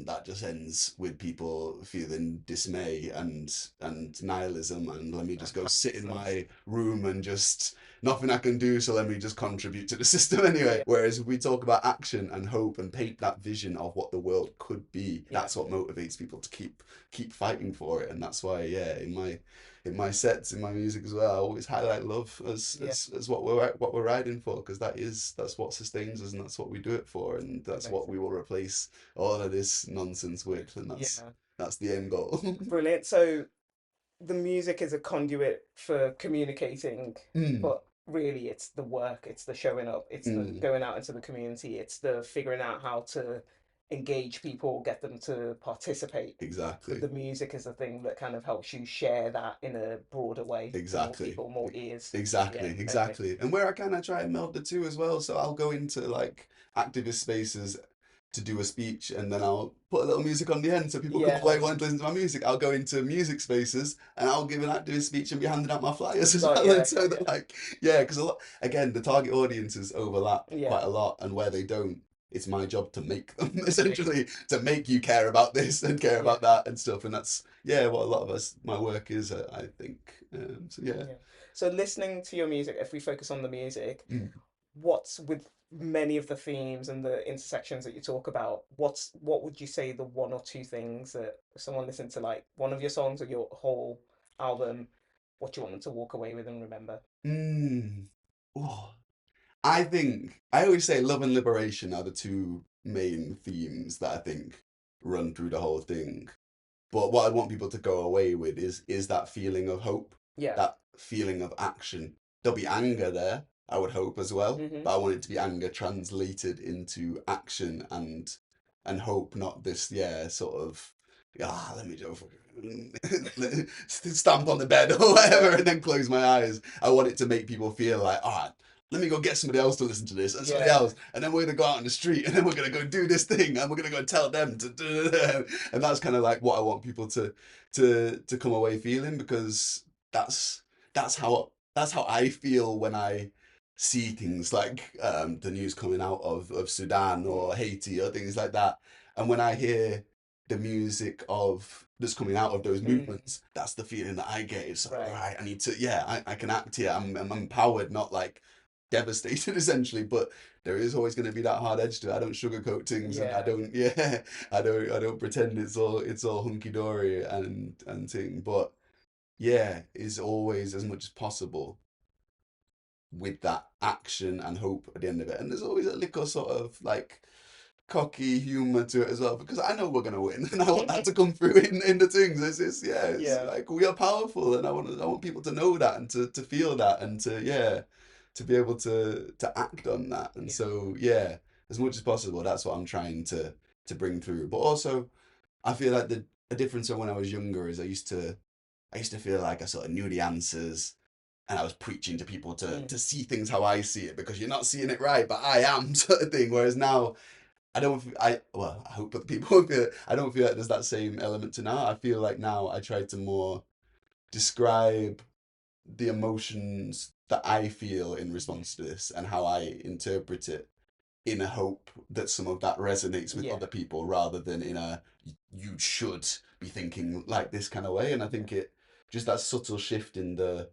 that just ends with people feeling dismay and nihilism, and let me just go sit in my room and just nothing I can do, so let me just contribute to the system anyway. Whereas if we talk about action and hope and paint that vision of what the world could be, that's what motivates people to keep fighting for it. And that's why in my sets, in my music as well, I always highlight love as what we're riding for, because that's what sustains us, and that's what we do it for, and that's what we will replace all of this nonsense with, and that's the end goal. Brilliant. So the music is a conduit for communicating, but really it's the work, it's the showing up, it's the going out into the community, it's the figuring out how to engage people, get them to participate. Exactly. But the music is the thing that kind of helps you share that in a broader way. Exactly. To more people, more ears. Exactly. And where I can, I try and meld the two as well. So I'll go into like activist spaces to do a speech, and then I'll put a little music on the end so people come away wanting to listen to my music. I'll go into music spaces and I'll give an activist speech and be handing out my flyers as well. And so that like, because a lot, again, the target audiences overlap quite a lot, and where they don't, it's my job to make them essentially, to make you care about this and care about that and stuff. And that's what a lot of my work is, I think. So listening to your music, if we focus on the music, what's with many of the themes and the intersections that you talk about, what would you say the one or two things that if someone listened to like one of your songs or your whole album, what you want them to walk away with and remember. Mm. Oh, I think I always say love and liberation are the two main themes that I think run through the whole thing. But what I want people to go away with is that feeling of hope, Yeah. that feeling of action. There'll be anger there, I would hope as well, Hmm. but I want it to be anger translated into action and hope, not this, yeah, sort of, let me just stamp on the bed or whatever and then close my eyes. I want it to make people feel like, let me go get somebody else to listen to this and somebody Yeah. else, and then we're gonna go out on the street and then we're gonna go do this thing and we're gonna go tell them to do, and that's kind of like what I want people to come away feeling, because that's that's how I feel when I see things like the news coming out of Sudan or Mm. Haiti or things like that, and when I hear the music of that's coming out of those Mm. movements, that's the feeling that I get. It's like, all Right. right, I need to, yeah, I can act here. I'm empowered, not like devastated essentially, but there is always going to be that hard edge to it. I don't sugarcoat things, and I Yeah. don't, yeah, I don't pretend it's all hunky dory and thing. But yeah, is always as much as possible with that action and hope at the end of it. And there's always a little sort of like cocky humor to it as well, because I know we're gonna win, and I want that to come through in the things. It's Yeah. like we are powerful, and I want people to know that and to feel that and to be able to act on that. And Yeah. so yeah, as much as possible, that's what I'm trying to bring through. But also, I feel like the difference from when I was younger is I used to feel like I sort of knew the answers, and I was preaching to people to Mm. to see things how I see it, because you're not seeing it right, but I am, sort of thing. Whereas now I don't. Well, I hope that people feel. I don't feel like there's that same element to now. I feel like now I try to more describe the emotions that I feel in response to this and how I interpret it, in a hope that some of that resonates with Yeah. other people, rather than in a you should be thinking like this kind of way. And I Yeah. think it just that subtle shift in the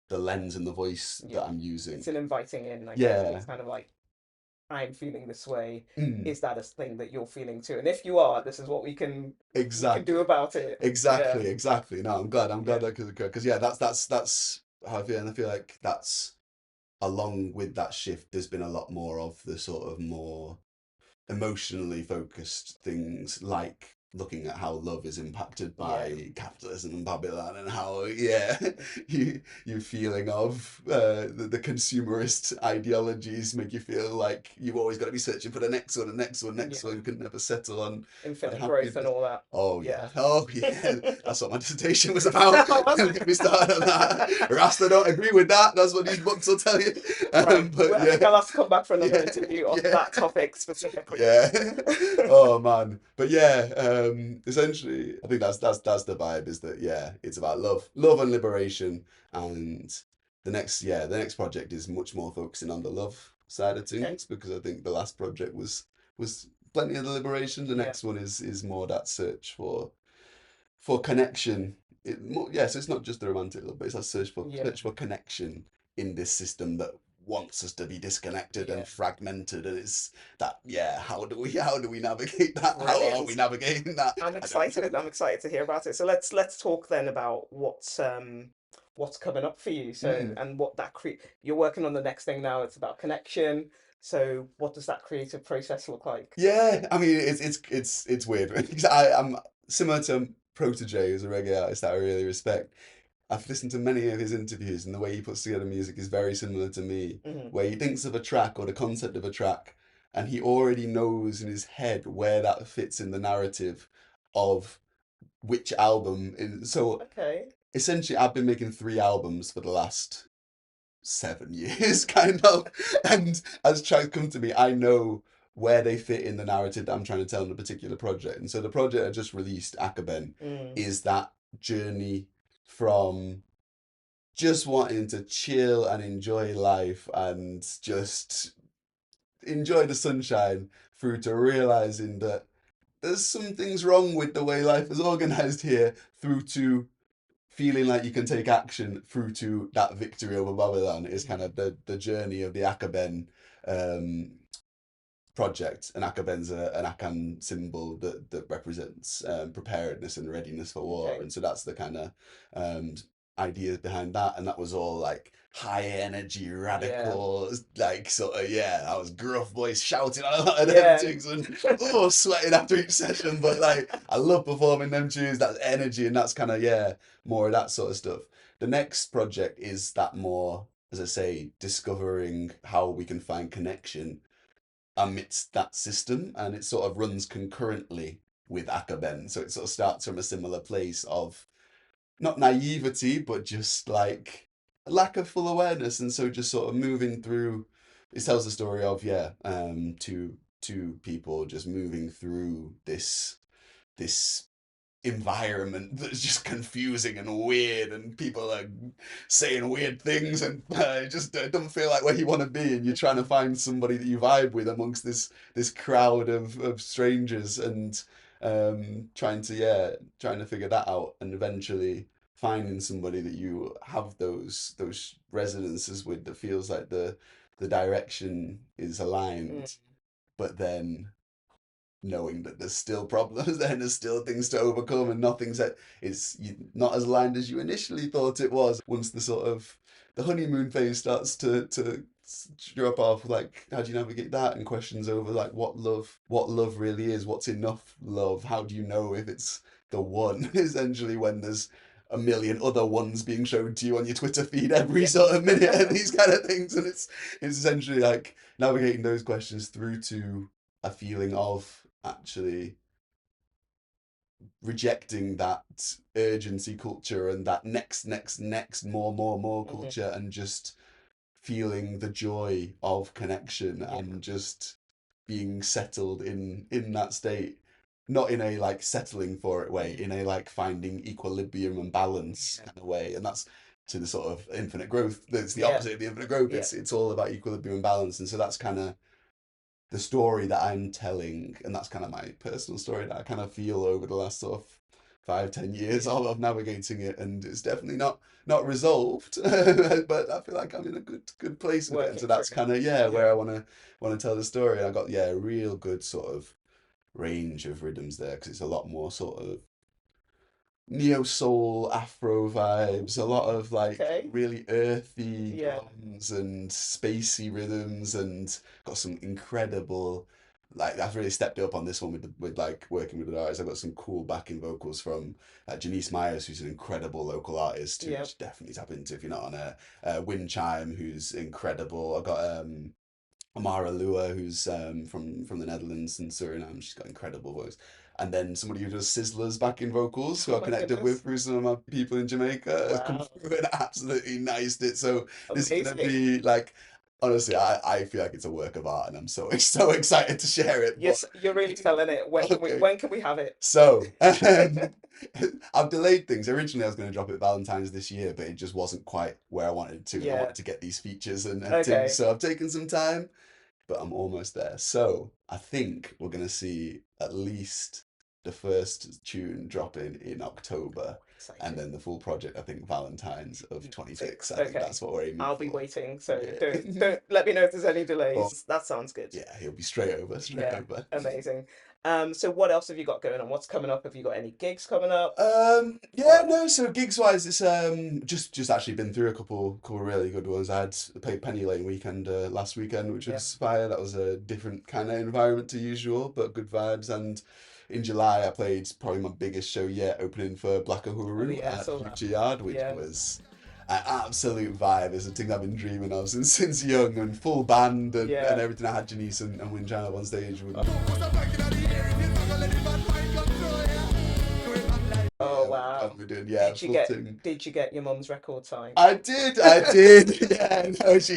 lens and the voice Yeah. that I'm It's using. an inviting in, I guess. Yeah. It's kind of like, I'm feeling this way. Mm. Is that a thing that you're feeling too? And if you are, this is what we can do Exactly. about it. Yeah. Exactly. No, I'm glad Yeah. that could, because yeah, that's how I feel, and I feel like that's, along with that shift, there's been a lot more of the sort of more emotionally focused things, like looking at how love is impacted Yeah. by capitalism and Babylon, and how, yeah, you feeling of the consumerist ideologies make you feel like you've always got to be searching for the next one, the next one, next Yeah. one. You can never settle on Infinite growth and happiness. all that. Oh yeah, Yeah. oh yeah. That's what my dissertation was about. Was Don't get me started on that. it? Rasta don't agree with that. That's what these books will tell you. Right. But Well, I yeah, think I'll have to come back for another yeah, interview on yeah. that topic specifically. Yeah. Oh man. But yeah, essentially I think that's the vibe, is that yeah, it's about love and liberation. And the next project is much more focusing on the love side of Okay. things, because I think the last project was plenty of the liberation. The Yeah. next one is more that search for connection. So it's not just the romantic love, but it's that search for Yeah. search for connection in this system that wants us to be disconnected Yeah. and fragmented. And it's that, yeah, how do we navigate that? How are we Brilliant. navigating that? I'm I don't excited. I'm excited to hear about it. So let's talk then about what's coming up for you. So Mm. and what that you're working on the next thing now. It's about connection. So what does that creative process look like? Yeah, I mean it's weird because I'm similar to Protege, who's a reggae artist that I really respect. I've listened to many of his interviews, and the way he puts together music is very similar to me, Hmm. where he thinks of a track or the concept of a track, and he already knows in his head where that fits in the narrative of which album. So Okay. essentially, I've been making 3 albums for the last 7 years, kind of, and as tracks come to me, I know where they fit in the narrative that I'm trying to tell in a particular project. And so the project I just released, Akoben, Mm. is that journey from just wanting to chill and enjoy life and just enjoy the sunshine, through to realizing that there's some things wrong with the way life is organized here, through to feeling like you can take action, through to that victory over Babylon. Is kind of the journey of the Akoben um, project. And Akoben's an Akan symbol that represents preparedness and readiness for war. Okay. And so that's the kind of ideas behind that, and that was all like high energy, Yeah. radical, like sort of yeah. I was gruff voice shouting on a lot of them Yeah. things and oh sweating after each session. But like I love performing them tunes. That's energy, and that's kind of yeah more of that sort of stuff. The next project is that more, as I say, discovering how we can find connection amidst that system, and it sort of runs concurrently with Akoben. So it sort of starts from a similar place of not naivety, but just like a lack of full awareness, and so just sort of moving through. It tells the story of yeah, two people just moving through this environment that's just confusing and weird, and people are saying weird things, and it just it doesn't feel like where you want to be, and you're trying to find somebody that you vibe with amongst this crowd of strangers, and trying to yeah trying to figure that out, and eventually finding somebody that you have those resonances with, that feels like the direction is Mm. aligned, but then knowing that there's still problems there, and there's still things to overcome, and nothing's at it's not as aligned as you initially thought it was. Once the sort of the honeymoon phase starts to drop off, like how do you navigate that, and questions over like what love really is, what's enough love, how do you know if it's the one essentially, when there's a million other ones being shown to you on your Twitter feed every Yeah. sort of minute, and these kind of things, and it's essentially like navigating those questions through to a feeling of actually rejecting that urgency culture and that next more Mhm. culture, and just feeling the joy of connection, Yeah. and just being settled in that state, not in a like settling for it way, Mm. in a like finding equilibrium and balance Yeah. kind of way. And that's to the sort of infinite growth, that's the Yeah. opposite of the infinite growth. Yeah. It's all about equilibrium and balance, and so that's kind of the story that I'm telling, and that's kind of my personal story that I kind of feel over the last sort of 5, 10 years Yeah. of navigating it, and it's definitely not resolved, but I feel like I'm in a good place with it, and so Working that's through. kind of yeah Yeah. where I want to tell the story. And I got yeah a real good sort of range of rhythms there, because it's a lot more sort of neo soul Afro vibes, a lot of like Okay. really earthy Yeah. drums and spacey rhythms, and got some incredible like I've really stepped up on this one with like working with the artists. I've got some cool backing vocals from Janice Myers, who's an incredible local artist who you Yeah. should definitely tap into if you're not on Wind Chime, who's incredible. I've got Amara Lua, who's from the Netherlands and Suriname. She's got incredible voice. And then somebody who does Sizzler's backing vocals, who Oh I my connected with goodness. through some of my people in Jamaica, has come Wow. through and absolutely niced it. So this is gonna Amazing. be like, honestly, I feel like it's a work of art, and I'm so so excited to share it. But Yes, you're really selling it. okay, When can we have it? so I've delayed things. Originally, I was going to drop it Valentine's this year, but it just wasn't quite where I wanted it to, and I Yeah. wanted to get these features and things. Okay. So I've taken some time, but I'm almost there. So I think we're gonna see at least the first tune dropping in October, and Exciting. then the full project, I think Valentine's of 26. I think Okay. that's what we're aiming I'll be for. waiting. So Yeah. don't let me know if there's any Or delays. That sounds good. yeah, he'll be straight over, straight Yeah. over. Amazing. So what else have you got going on? What's coming up? Have you got any gigs coming up? Yeah, What? no, so gigs wise, it's just actually been through a couple really good ones. I played Penny Lane weekend last weekend, which Yeah. was fire. That was a different kind of environment to usual, but good vibes. And in July, I played probably my biggest show yet, opening for Black Oh Uhuru yeah, I at saw that. Future Yard, which Yeah. was an absolute vibe. It's a thing I've been dreaming of since young, and full band and Yeah. everything. I had Janice and Windchild on stage with Oh, oh, yeah, wow. we're doing yeah, full thing. Did you get your mum's record time? I did. Yeah, no, she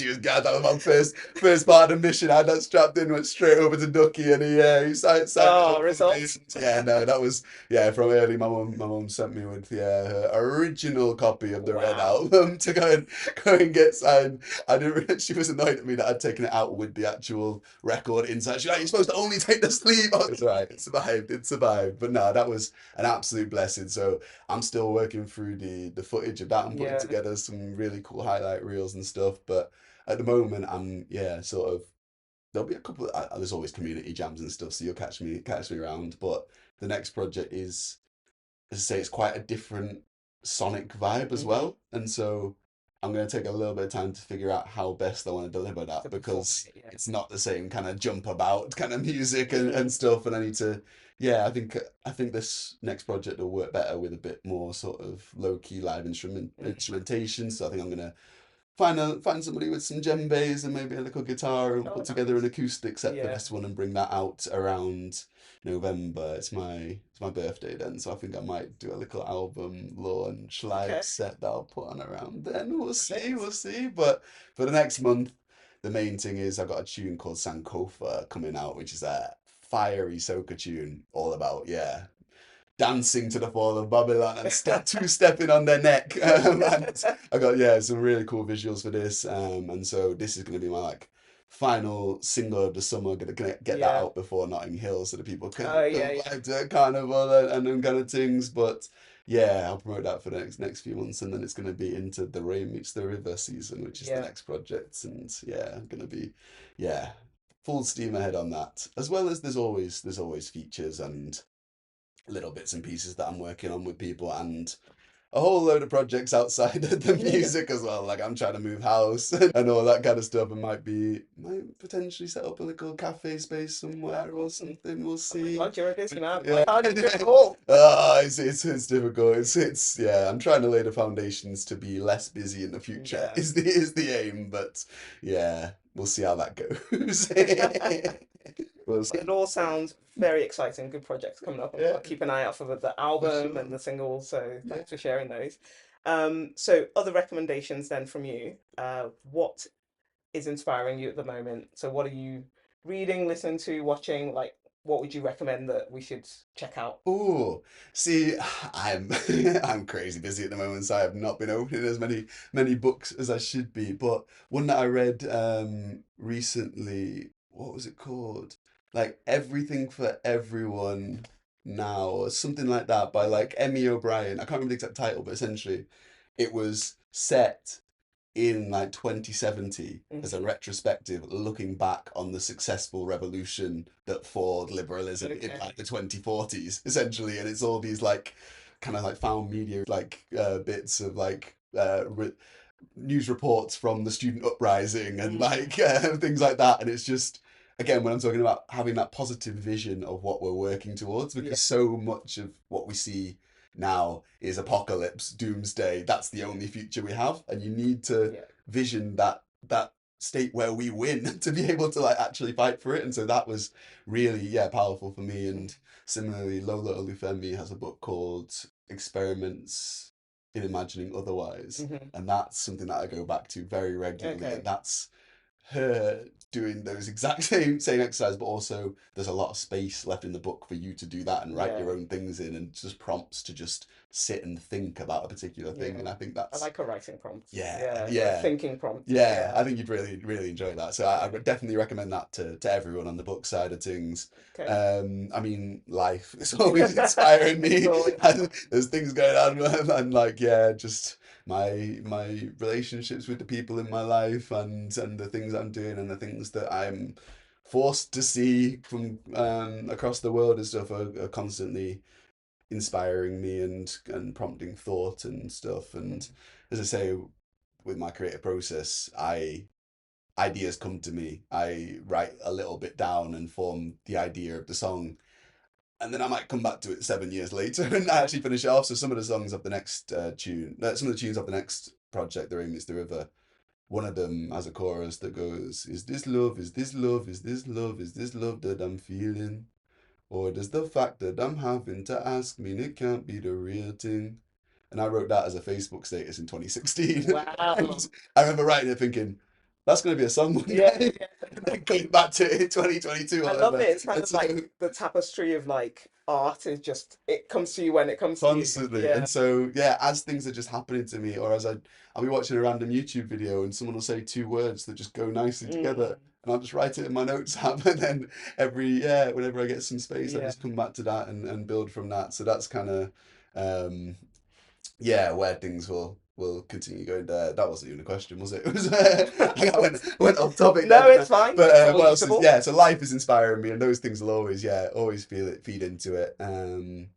was glad. That was my first part of the mission. I had that strapped in, went straight over to Ducky, and he signed it Oh, up for me. results. Yeah, no, that was yeah from early. My mum sent me with yeah her original copy of the Red Wow. album to go and get signed. I didn't. She was annoyed at me that I'd taken it out with the actual record inside. She's like, "You're supposed to only take the sleeve off." It's alright. It survived. It survived. But no, that was an absolute blessing. So I'm still working through the footage of that and putting Yeah. together some really cool highlight reels and stuff. But at the moment, I'm yeah, sort of. There'll be a couple. There's always community jams and stuff, so you'll catch me around. But the next project is, as I say, it's quite a different. sonic vibe as Mm-hmm. well. And so I'm going to take a little bit of time to figure out how best I want to deliver To that, perform because it, yeah. it's not the same kind of jump about kind of music and Mm, stuff. And I need to, yeah, I think this next project will work better with a bit more sort of low key live mm. instrumentation. So I think I'm gonna find somebody with some djembes and maybe a little guitar and Oh, put together an nice. acoustic set for Yeah. this one and bring that out around November. It's my birthday then, so I think I might do a little album launch live Okay. set that I'll put on around then. We'll see, Perfect. we'll see. But for the next month, the main thing is I've got a tune called Sankofa coming out, which is a fiery soca tune all about, yeah, dancing to the fall of Babylon and two-stepping on their neck. And I got, yeah, some really cool visuals for this. And so this is going to be my like final single of the summer. Gonna get that Yeah. out before Notting Hill so that people Oh, can yeah, go yeah. live to Carnival and them kind of things. But yeah, I'll promote that for the next few months, and then it's going to be into the Rain Meets the River season, which is the Yeah. next project. And yeah, I'm going to be, yeah, full steam ahead on that. As well as there's always features and little bits and pieces that I'm working on with people, and a whole load of projects outside of the music as well. Like I'm trying to move house and all that kind of stuff, and might potentially set up a little cafe space somewhere or Oh, something. We'll oh my see. God, you're a busy man. Yeah. Like, how do you do it all? It's difficult. It's yeah. I'm trying to lay the foundations to be less busy in the future. Yeah. Is the aim, but yeah, we'll see how that goes. We'll It see. all sounds very exciting. Good projects coming up. Yeah, I'll keep an eye out for the for album and sure. the singles. So Yeah. thanks for sharing those. So other recommendations then from you. What is inspiring you at the moment? So what are you reading, listening to, watching? Like, what would you recommend that we should check out? Oh, see, I'm I'm crazy busy at the moment, so I have not been opening as many books as I should be. But one that I read recently, what was it called? Like Everything for Everyone Now, or something like that, by Mhm, like Emmy O'Brien. I can't remember the exact title, but essentially, it was set in like 2070 as mhm. a retrospective looking back on the successful revolution that forged liberalism in Okay. like the 2040s essentially, and it's all these like kind of like found media like bits of like news reports from the student uprising and Mm, like things like that, and it's just again when I'm talking about having that positive vision of what we're working towards, yeah. because so much of what we see now is apocalypse, doomsday. That's the only future we have, and you need to Yeah. vision that state where we win to be able to like actually fight for it. And so that was really, yeah, powerful for me. Mm, And similarly, Lola Olufemi has a book called Experiments in Imagining Otherwise, mhm. and that's something that I go back to very regularly. And Okay. that's her doing those exact same exercise, but also there's a lot of space left in the book for you to do that and write Yeah. your own things in, and just prompts to just sit and think about a particular thing. Yeah. And I think I that's like a writing prompt. yeah, Yeah. Or a yeah, thinking prompt. yeah. Yeah. I think you'd really enjoy that. So I Yeah. would definitely recommend that to everyone on the book side of things. Okay. I mean, life is always inspiring It's me, always and there's things going on, and like yeah, just my relationships with the people in my life, and the things I'm doing, and the things that I'm forced to see from across the world and stuff are constantly inspiring me and prompting thought and stuff. And Mhm. as I say, with my creative process, I ideas come to me. I write a little bit down and form the idea of the song, and then I might come back to it 7 years later and Yeah. actually finish it off. So some of the songs of the next some of the tunes of the next project, The Rain Meets the River, one of them has a chorus that goes, "Is this love? Is this love? Is this love? Is this love that I'm feeling? Or does the fact that I'm having to ask mean it can't be the real thing?" And I wrote that as a Facebook status in 2016. And Wow. I remember writing it thinking, that's going to be a song one Yeah. day. And then going back to 2022 or I love whatever. it. It's kind And of so like the tapestry of like art is just it comes to you when it comes to you. constantly. Yeah. And so, yeah, as things are just happening to me, or as I'll be watching a random YouTube video and someone will say two words that just go nicely together. Mm, And I'll just write it in my notes app. And then whenever I get some space, I yeah. just come back to that and build from that. So that's kind of, um, yeah, where things will continue going there. That wasn't even a question, was it? It was I went off topic there, No, didn't I? it's fine. But It's all what else is usable. yeah? So life is inspiring me, and those things will always feel it, feed into it. And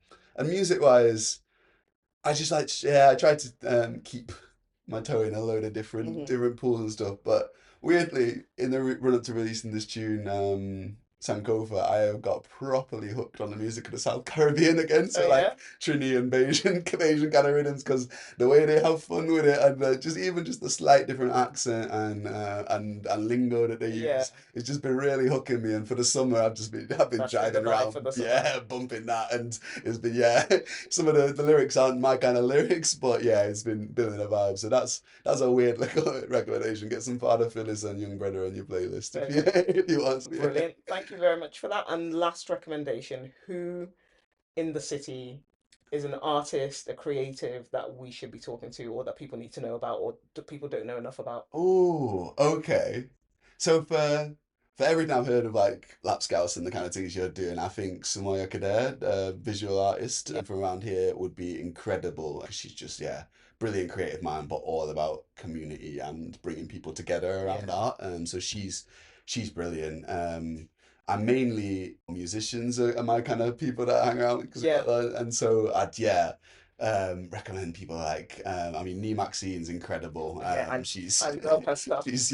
music wise. I just like, yeah, I tried to keep my toe in a load of Hmm. different pools and stuff. But weirdly, in the run up to releasing this tune, Sankofa, I have got properly hooked on the music of the South Caribbean again. Oh So yeah, like Trini and Bayesian kind of rhythms, because the way they have fun with it, and just the slight different accent and lingo that they yeah. use, it's just been really hooking me. And for the summer, I've been That's been the driving vibe around, for the summer. yeah, bumping that, and it's been yeah. Some of the lyrics aren't my kind of lyrics, but yeah, it's been building a vibe. So that's a weird little recommendation. Get some Father Phyllis and Young Brother on your playlist if you Brilliant, if you want. Yeah. brilliant. Thank you very much for that. And last recommendation: who in the city is an artist, a creative that we should be talking to, or that people need to know about, or that people don't know enough about? Oh, okay. So for everything I've heard of like Lapskaus and the kind of things you're doing, I think Sumoya Kader, visual artist Yeah, from around here, would be incredible. She's just yeah, brilliant creative mind, but all about community and bringing people together around yeah, art. So she's brilliant. And mainly musicians are my kind of people that I hang around because I yeah, got that, and so I'd yeah. Recommend people like I mean Nee Maxine's incredible. yeah. She's I love her stuff she's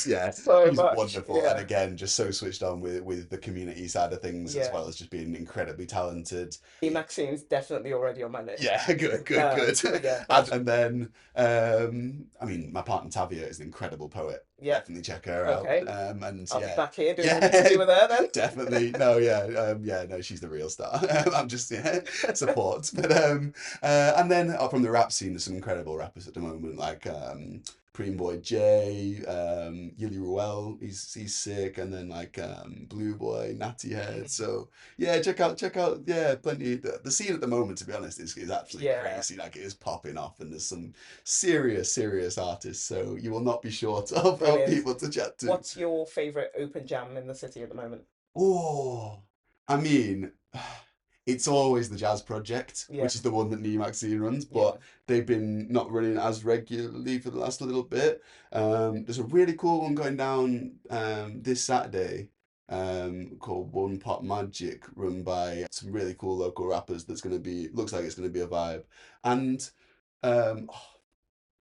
yeah so she's much. wonderful, and Yeah, again just so switched on with the community side of things as yeah. well as just being incredibly talented. Maxine's definitely already on my list. Yeah, good. Yeah, And, that's and then I mean my partner Tavia is an incredible poet. yeah. Definitely check her out. Okay, And I'll be yeah. back here doing an Yeah, interview with her then. definitely. No, yeah, yeah, no, she's the real star. I'm just yeah, support. But and then from the rap scene, there's some incredible rappers at the moment, like Preem Boy J, Yili Ruel, he's sick, and then like Blue Boy, Natty Head. So yeah, check out, yeah, plenty. The scene at the moment, to be honest, is absolutely Yeah, crazy. Like it is popping off, and there's some serious artists. So you will not be short of brilliant. people to chat to. What's your favorite open jam in the city at the moment? Oh, I mean, it's always the Jazz Project, Yeah, which is the one that Nee Maxine runs, yeah. but they've been not running as regularly for the last little bit. There's a really cool one going down this Saturday called One Pot Magic, run by some really cool local rappers. That's going to be, looks like it's going to be a vibe. And um,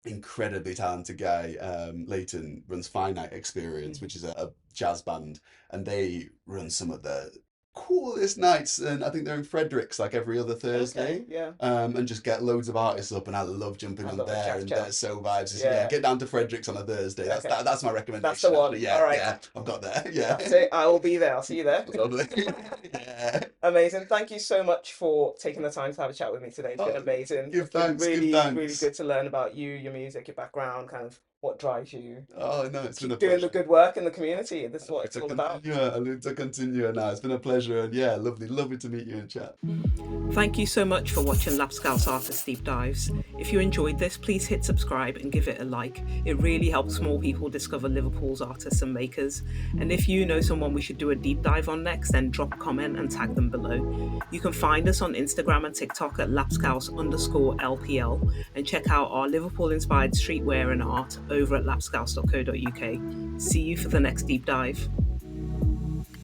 incredibly talented guy, Leighton, runs Finite Experience, Mhm. which is a jazz band, and they run some of the coolest nights. And I think they're in Fredericks like every other Okay, Thursday. yeah. And just get loads of artists up, and I love jumping I on love a there, jazz and jam. they're so vibes. Yeah, Yeah. get down to Fredericks on a Thursday. Okay. That's my That's the recommendation, one. actually. All Yeah, right. yeah, I've got there. Yeah, That's it. I will be there. I'll see you there. lovely. Yeah. Amazing. Thank you so much for taking the time to have a chat with me today. It's been Oh, amazing. give It's been thanks, give really thanks. good to learn about you, your music, your background, kind of what drives you. Oh no, it's been a Keep doing the pleasure. good work in the community. This is what it's To all about. continue, I need to continue now. It's been a pleasure, and yeah, lovely to meet you and chat. Thank you so much for watching Lapskaus Artist Deep Dives. If you enjoyed this, please hit subscribe and give it a like. It really helps more people discover Liverpool's artists and makers. And if you know someone we should do a deep dive on next, then drop a comment and tag them below. You can find us on Instagram and TikTok at lapskaus_LPL and check out our Liverpool-inspired streetwear and art over at lapskaus.co.uk. See you for the next deep dive.